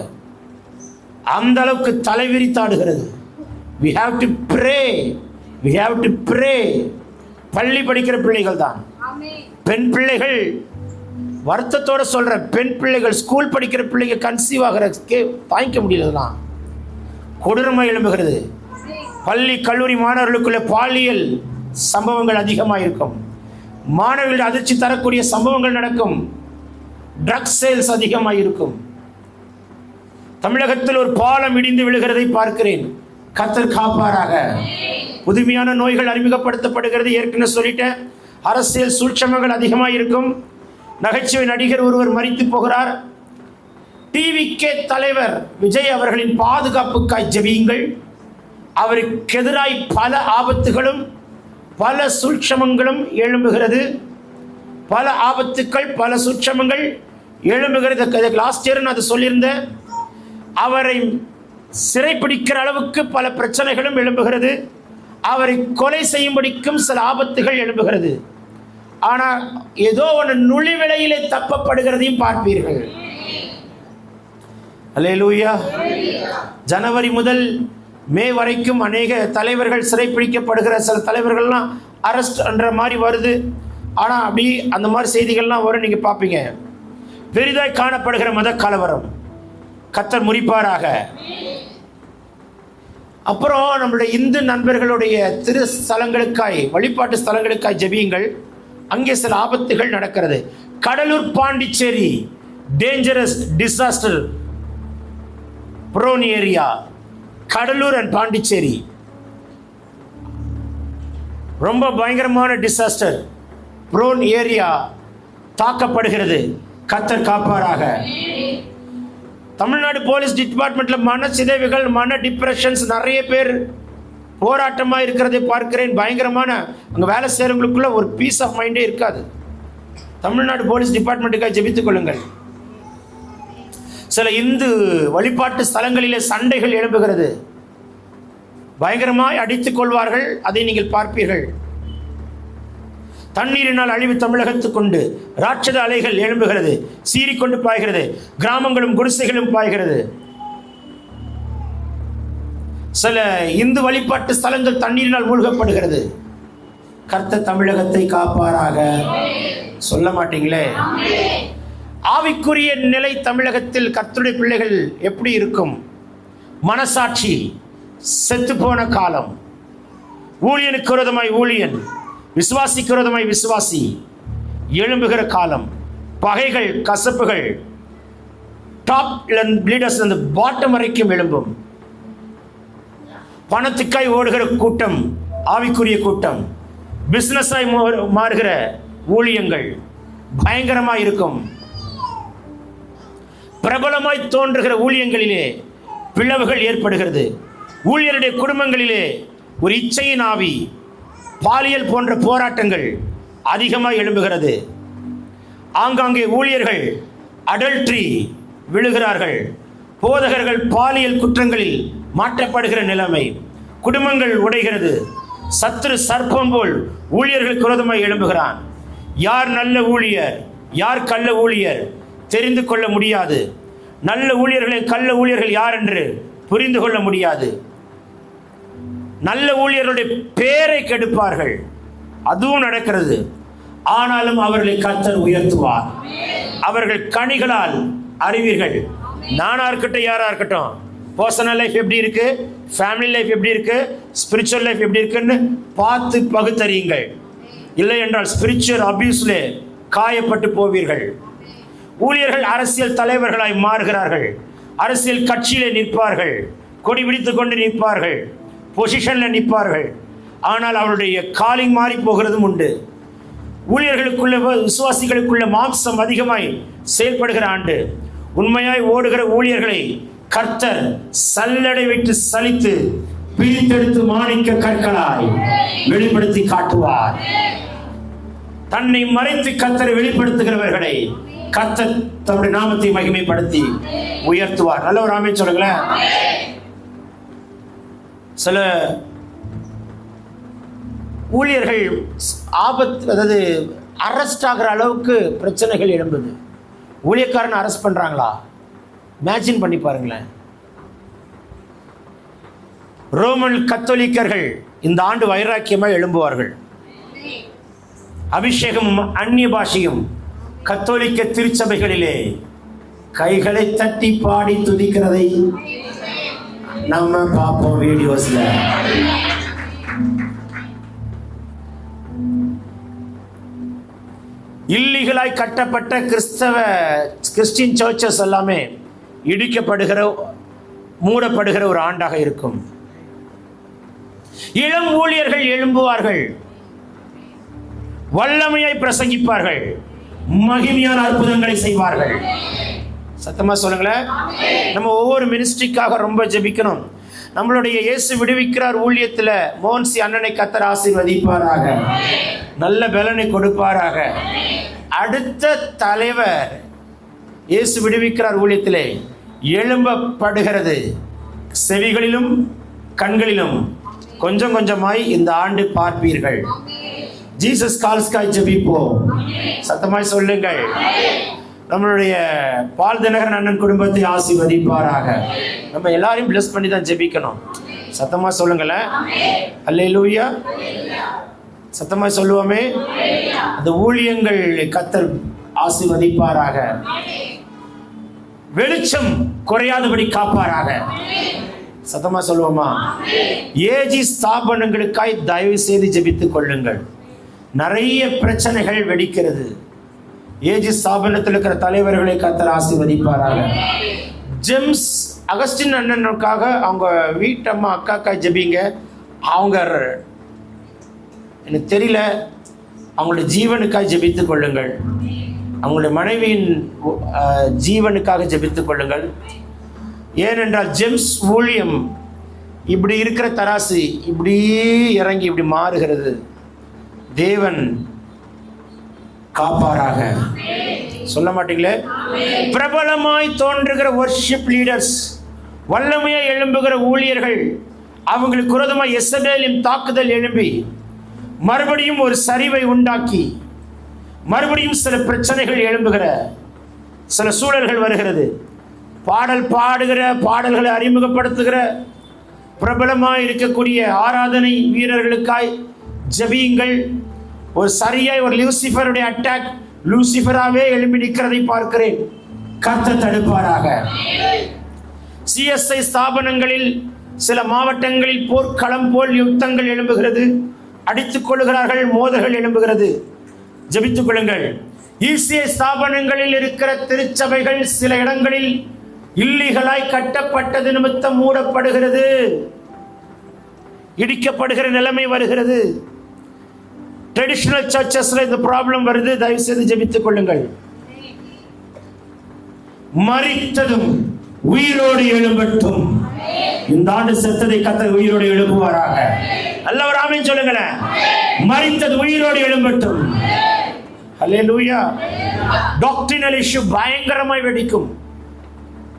அந்த அளவுக்கு தலைவிரித்தாடுகிறது. we have to pray. பள்ளி படிக்கிற பிள்ளைகள் தான், பெண் பிள்ளைகள் வருத்தத்தோட சொல்ற, பெண் பிள்ளைகள், ஸ்கூல் படிக்கிற பிள்ளைங்க கன்சீவ் ஆகிறதுக்கே தாங்கிக்க முடியலதான். கொடூரமா எழும்புகிறது. பள்ளி கல்லூரி மாணவர்களுக்குள்ள பாலியல் சம்பவங்கள் அதிகமாக இருக்கும். மாணவர்கள் அதிர்ச்சி தரக்கூடிய சம்பவங்கள் நடக்கும். ட்ரக்ஸ் சேல்ஸ் அதிகமாக இருக்கும். தமிழகத்தில் ஒரு பாலம் இடிந்து விழுகிறதை பார்க்கிறேன். கர்த்தர் காப்பாராக. புதுமையான நோய்கள் அறிமுகப்படுத்தப்படுகிறது. ஏற்கனவே சொல்லிட்டேன். அரசியல் சூழ்ச்சிகள் அதிகமாக இருக்கும். நகைச்சுவை நடிகர் ஒருவர் மரித்து போகிறார். டிவிகே தலைவர் விஜய் அவர்களின் பாதுகாப்புக்காய் ஜெபியுங்கள். அவருக்கு எதிராய் பல ஆபத்துகளும் பல சூழ்ச்சமங்களும் எழும்புகிறது. பல ஆபத்துக்கள், பல சூழ்ச்சமங்கள் எழும்புகிறது. லாஸ்ட் இயர் நான் அதை சொல்லியிருந்தேன். அவரை சிறைப்பிடிக்கிற அளவுக்கு பல பிரச்சனைகளும் எழும்புகிறது. அவரை கொலை செய்யும்படிக்கும் சில ஆபத்துகள் எழும்புகிறது. ஆனால் ஏதோ ஒன்று நுழிவிலையிலே தப்பப்படுகிறதையும் பார்ப்பீர்கள். அல்லேலூயா. ஜனவரி முதல் மே வரைக்கும் அநேக தலைவர்கள் சிறைப்பிடிக்கப்படுகிற, சில தலைவர்கள்லாம் அரெஸ்ட் என்ற மாதிரி வருது. ஆனால் அப்படி அந்த மாதிரி செய்திகள்லாம் வரும், நீங்கள் பார்ப்பீங்க. பெரிதாய் காணப்படுகிற மத கலவரம் கர்த்தர் முறிப்பாராக. அப்புறம் நம்மளுடைய இந்து நண்பர்களுடைய திரு ஸ்தலங்களுக்காய், வழிபாட்டு ஸ்தலங்களுக்காய் ஜெபியுங்கள். அங்கே சில ஆபத்துகள் நடக்கிறது. Cuddalore Pondicherry dangerous disaster prone area. Cuddalore and Pondicherry ரொம்ப பயங்கரமான டிசாஸ்டர் ப்ரோன் ஏரியா தாக்கப்படுகிறது. கர்த்தர் காப்பாராக. தமிழ்நாடு போலீஸ் டிபார்ட்மெண்ட்ல மன சிதைவுகள், மன டிப்ரெஷன்ஸ், நிறைய பேர் போராட்டமாக இருக்கிறதை பார்க்கிறேன். பயங்கரமான, அங்கே வேலை செய்கிறவங்களுக்குள்ள ஒரு பீஸ் ஆஃப் மைண்டே இருக்காது. தமிழ்நாடு போலீஸ் டிபார்ட்மெண்ட்டுக்காக ஜெபித்துக் கொள்ளுங்கள். சில இந்து வழிபாட்டு ஸ்தலங்களிலே சண்டைகள் எழும்புகிறது. பயங்கரமாய் அடித்துக் கொள்வார்கள். அதை நீங்கள் பார்ப்பீர்கள். தண்ணீரினால் அழிவு தமிழகத்துக்கொண்டு ராட்சத அலைகள் எழும்புகிறது. சீறிக்கொண்டு பாய்கிறது. கிராமங்களும் குடிசைகளும் பாய்கிறது. சில இந்து வழிபாட்டு ஸ்தலங்கள் தண்ணீரினால் மூழ்கப்படுகிறது. கர்த்தர் தமிழகத்தை காப்பாராக. சொல்ல மாட்டீங்களே. ஆவிக்குரிய நிலை தமிழகத்தில் கர்த்தருடைய பிள்ளைகள் எப்படி இருக்கும்? மனசாட்சி செத்து போன காலம். ஊழியனுக்கு விரோதமாய் ஊழியன், விசுவாசிக்கு விரோதமாய் விசுவாசி எழும்புகிற காலம். பகைகள், கசப்புகள் டாப் லீடர்ஸ் அந்த பாட்டம் வரைக்கும் எழும்பும். பணத்துக்காய் ஓடுகிற கூட்டம், ஆவிக்குரிய கூட்டம். பிசினஸாய் மாறுகிற ஊழியங்கள் பயங்கரமாய் இருக்கும். பிரபலமாய் தோன்றுகிற ஊழியங்களிலே பிளவுகள் ஏற்படுகிறது. ஊழியருடைய குடும்பங்களிலே ஒரு இச்சையின் ஆவி, பாலியல் போன்ற போராட்டங்கள் அதிகமாக எழும்புகிறது. ஆங்காங்கே ஊழியர்கள் அடல்ட்ரி விழுகிறார்கள். போதகர்கள் பாலியல் குற்றங்களில் மாற்றப்படுகிற நிலைமை. குடும்பங்கள் உடைகிறது. சத்துரு சர்ப்பம் போல் ஊழியர்களுக்கு விரோதமாக எழும்புகிறான். யார் நல்ல ஊழியர், யார் கள்ள ஊழியர் தெரிந்து கொள்ள முடியாது. நல்ல ஊழியர்களை கள்ள ஊழியர்கள் யார் என்று புரிந்து கொள்ள முடியாது. நல்ல ஊழியர்களுடைய பேரை கெடுப்பார்கள். அதுவும் நடக்கிறது. ஆனாலும் அவர்களை கர்த்தர் உயர்த்துவார். அவர்கள் கனிகளால் அறிவீர்கள். நானா இருக்கட்டும், யாரா இருக்கட்டும், பர்சனல் லைஃப் எப்படி இருக்கு, ஃபேமிலி லைஃப் எப்படி இருக்கு, ஸ்பிரிச்சுவல் லைஃப் எப்படி இருக்குன்னு பார்த்து பகுத்தறியுங்கள். இல்லை என்றால் ஸ்பிரிச்சுவல் அபியூஸ்லே காயப்பட்டு போவீர்கள். ஊழியர்கள் அரசியல் தலைவர்களாய் மாறுகிறார்கள். அரசியல் கட்சியிலே நிற்பார்கள். கொடி பிடித்து கொண்டு நிற்பார்கள். பொசிஷனில் நிற்பார்கள். ஆனால் அவருடைய காலிங் மாறி போகிறதும் உண்டு. ஊழியர்களுக்குள்ள, விசுவாசிகளுக்குள்ள மாம்சம் அதிகமாய் செயல்படுகிற ஆண்டு. உண்மையாய் ஓடுகிற ஊழியர்களை கர்த்தர் சல்லடை விட்டு சலித்து பிரித்தெடுத்து மாணிக்க கற்களாய் வெளிப்படுத்தி காட்டுவார். தன்னை மறைத்து கர்த்தரை வெளிப்படுத்துகிறவர்களை கர்த்தர் தம்முடைய நாமத்தை மகிமைப்படுத்தி உயர்த்துவார். நல்ல ஒரு ஆமென் சொல்லுங்களேன். சில ஊழியர்கள் ஆபத்து, அதாவது அரெஸ்ட் ஆகிற அளவுக்கு பிரச்சனைகள் எழும்புது. ஊழியக்காரனை அரெஸ்ட் பண்றாங்களா? இமேஜின் பண்ணி பாருங்களேன். ரோமன் கத்தோலிக்கர்கள் இந்த ஆண்டு வைராக்கியமாக எழும்புவார்கள். அபிஷேகமும் அந்நிய பாஷையும் கத்தோலிக்க திருச்சபைகளிலே கைகளை தட்டி பாடி துதிக்கிறதை நம்ம பார்ப்போம் வீடியோஸ்ல. இல்லீகலாய் கட்டப்பட்ட கிறிஸ்டியன் சர்ச்சஸ் எல்லாமே இடிக்கப்படுகிற, மூடப்படுகிற ஒரு ஆண்டாக இருக்கும். இளம் ஊழியர்கள் எழும்புவார்கள், வல்லமையாய் பிரசங்கிப்பார்கள், மகிமையான அற்புதங்களை செய்வார்கள். சத்தமா சொல்லுங்களேன். நம்ம ஒவ்வொரு மினிஸ்ட்ரிக்காக ரொம்ப ஜெபிக்கணும். நம்மளுடைய இயேசு விடுவிக்கிறார் ஊழியத்தில் மோன்சி அண்ணனை கர்த்தர் ஆசீர்வதிப்பாராக, நல்ல பலனை கொடுப்பாராக. அடுத்த தலைவர் இயேசு விடுவிக்கிறார் ஊழியத்திலே எழும்பப்படுகிறது. செவிகளிலும் கண்களிலும் கொஞ்சம் கொஞ்சமாய் இந்த ஆண்டு பார்ப்பீர்கள். ஜீசஸ் கால்ஸ்காய் ஜெபிப்போம். சத்தமாய் சொல்லுங்கள். நம்மளுடைய பால் தினகரன் அண்ணன் குடும்பத்தை ஆசீர்வதிப்பாராக. நம்ம எல்லாரையும் பிளஸ் பண்ணி தான் ஜெபிக்கணும். சத்தமா சொல்லுங்களேன். அல்லேலூயா. சத்தமா சொல்லுவோமே. அந்த ஊழியங்கள் கர்த்தர் ஆசீர்வதிப்பாராக. வெளிச்சம் குறையாதபடி காப்பாராக. சத்தமா சொல்லுவோமா. ஏஜி ஸ்தாபனங்களுக்காய் தயவு செய்து ஜெபித்துக் கொள்ளுங்கள். நிறைய பிரச்சனைகள் வெடிக்கிறது. ஏஜி ஸ்தாபனத்தில் இருக்கிற தலைவர்களை கர்த்தர் ஆசீர்வதிப்பாராக. ஜேம்ஸ் அகஸ்டின் அண்ணனுக்காக அவங்க வீட்டம்மா அக்காக்காய் ஜெபிங்க. அவங்க எனக்கு தெரியல, அவங்களுடைய ஜீவனுக்காக ஜெபித்துக் கொள்ளுங்கள். அவங்களுடைய மனைவியின் ஜீவனுக்காக ஜெபித்துக் கொள்ளுங்கள். ஏனென்றால் ஜேம்ஸ் ஊழியம் இப்படி இருக்கிற தராசு இப்படி இறங்கி இப்படி மாறுகிறது. தேவன் காப்பாராக. சொல்ல மாட்டீங்களே. பிரபலமாய் தோன்றுகிற வர்ஷிப் லீடர்ஸ், வல்லமையாய் எழும்புகிற ஊழியர்கள், அவங்களுக்கு விரோதமாய் எசபேலின் தாக்குதல் எழும்பி மறுபடியும் ஒரு சரிவை உண்டாக்கி மறுபடியும் சில பிரச்சனைகள் எழும்புகிற சில சூழல்கள் வருகிறது. பாடல் பாடுகிற, பாடல்களை அறிமுகப்படுத்துகிற பிரபலமாய் இருக்கக்கூடிய ஆராதனை வீரர்களுக்காய் ஜெபியுங்கள். ஒரு சரியாய் ஒரு லூசிஃபருடைய அட்டாக் லூசிஃபராகவே எழும்பி நிற்கிறதை பார்க்கிறேன். கர்த்தர் தடுப்பாராக. சிஎஸ்ஐ ஸ்தாபனங்களில் சில மாவட்டங்களில் போர்க்களம் போல் யுத்தங்கள் எழும்புகிறது. அடித்துக் கொள்ளுகிறார்கள், மோதல்கள் எழும்புகிறது. ஜெபித்துக் கொள்ளுங்கள். இசிஐ ஸ்தாபனங்களில் இருக்கிற திருச்சபைகள் சில இடங்களில் இல்லீகலாய் கட்டப்பட்டது நிமித்தம் மூடப்படுகிறது, இடிக்கப்படுகிற நிலைமை வருகிறது. ட்ரெடிஷனல் சர்ச்சஸ்ல இந்த ப்ராப்ளம் வருது. தயவு செய்து ஜெபித்துக் கொள்ளுங்கள். மரித்ததும் உயிரோடு எழும்பட்டும். இந்த ஆண்டு செத்ததை கர்த்தர் உயிரோடு எழுப்புவாராக. நல்ல ஒரு ஆமென் சொல்லுங்களேன். மரித்தது உயிரோடு எழும்பட்டும். ஹல்லேலூயா. டாக்ட்ரினல் இஷ்யூ பயங்கரமாய் வெடிக்கும்.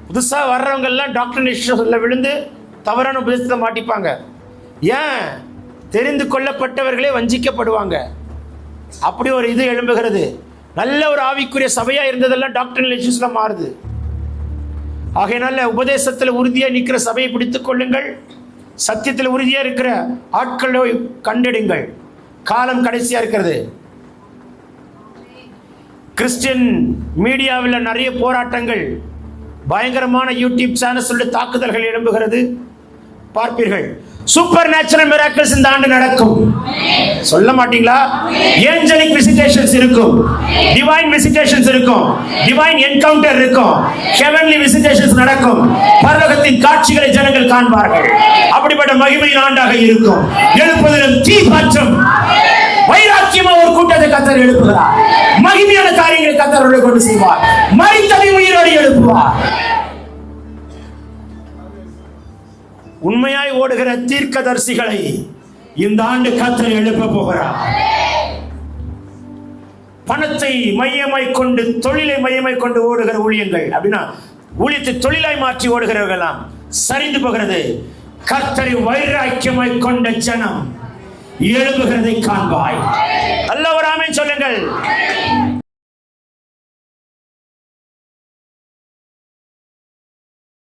புதுசா வர்றவங்க எல்லாம் டாக்ட்ரினல் இஷ்யூல விழுந்து தவறான உபதேசத்தை மாட்டிப்பாங்க. ஏன்? தெரிந்து கொள்ளப்பட்டவர்களே வஞ்சிக்கப்படுவாங்க. அப்படி ஒரு இது எழும்புகிறது. நல்ல ஒரு ஆவிக்குரிய சபையா இருந்ததெல்லாம் டாக்ட்ரினல் இஷ்யூஸ்ல மாறுது. ஆகையினால உபதேசத்தில் உறுதியா நிற்கிற சபையை பிடித்துக் கொள்ளுங்கள். சத்தியத்தில் உறுதியா இருக்கிற ஆட்களை கண்டெடுங்கள். காலம் கடைசியா இருக்கிறது. கிறிஸ்டியன் மீடியாவில் நிறைய போராட்டங்கள், பயங்கரமான யூடியூப் சேனல்ஸ் தாக்குதல்கள் எழும்புகிறது. பார்ப்பீர்கள். சூப்பர் நேச்சுரல் மிராக்கிள்ஸ் இந்த ஆண்டு நடக்கும். சொல்ல மாட்டீங்களா? ஏஞ்சலிக் விசிட்டேஷன்ஸ் இருக்கும், டிவைன் விசிட்டேஷன்ஸ் இருக்கும், டிவைன் என்கவுண்டர் இருக்கும், ஹெவன்லி விசிட்டேஷன்ஸ் நடக்கும். பரலோகத்தின் காட்சிகளை ஜனங்கள் காண்பார்கள். அப்படிப்பட்ட மகிமையின் ஆண்டாக இருக்கும். எழுப்புதலும் தீ பற்றும் வைராக்கியமா ஒரு கூட்டத்தை கர்த்தர் எழுப்புகிறார். மகிமையான காரியங்களை கர்த்தர் கொண்டு செய்வார். மரித்ததை உயிரோடு எழுப்புவார். உண்மையாய் ஓடுகிற தீர்க்கதரிசிகளை இந்த ஆண்டு கர்த்தர் எழுப்ப போகிறார். பணத்தை மையமாய் கொண்டு, தொழிலை மையமாய் கொண்டு ஓடுகிற ஊழியங்கள், அப்படின்னா ஊழியத்தை தொழிலாய் மாற்றி ஓடுகிறவர்கள் சரிந்து போகிறது. கர்த்தரை வைராக்கியமாய் கொண்ட ஜனம் எழுப்புகிறதை காண்பாய். நல்ல ஒரு ஆமென் சொல்லுங்கள்.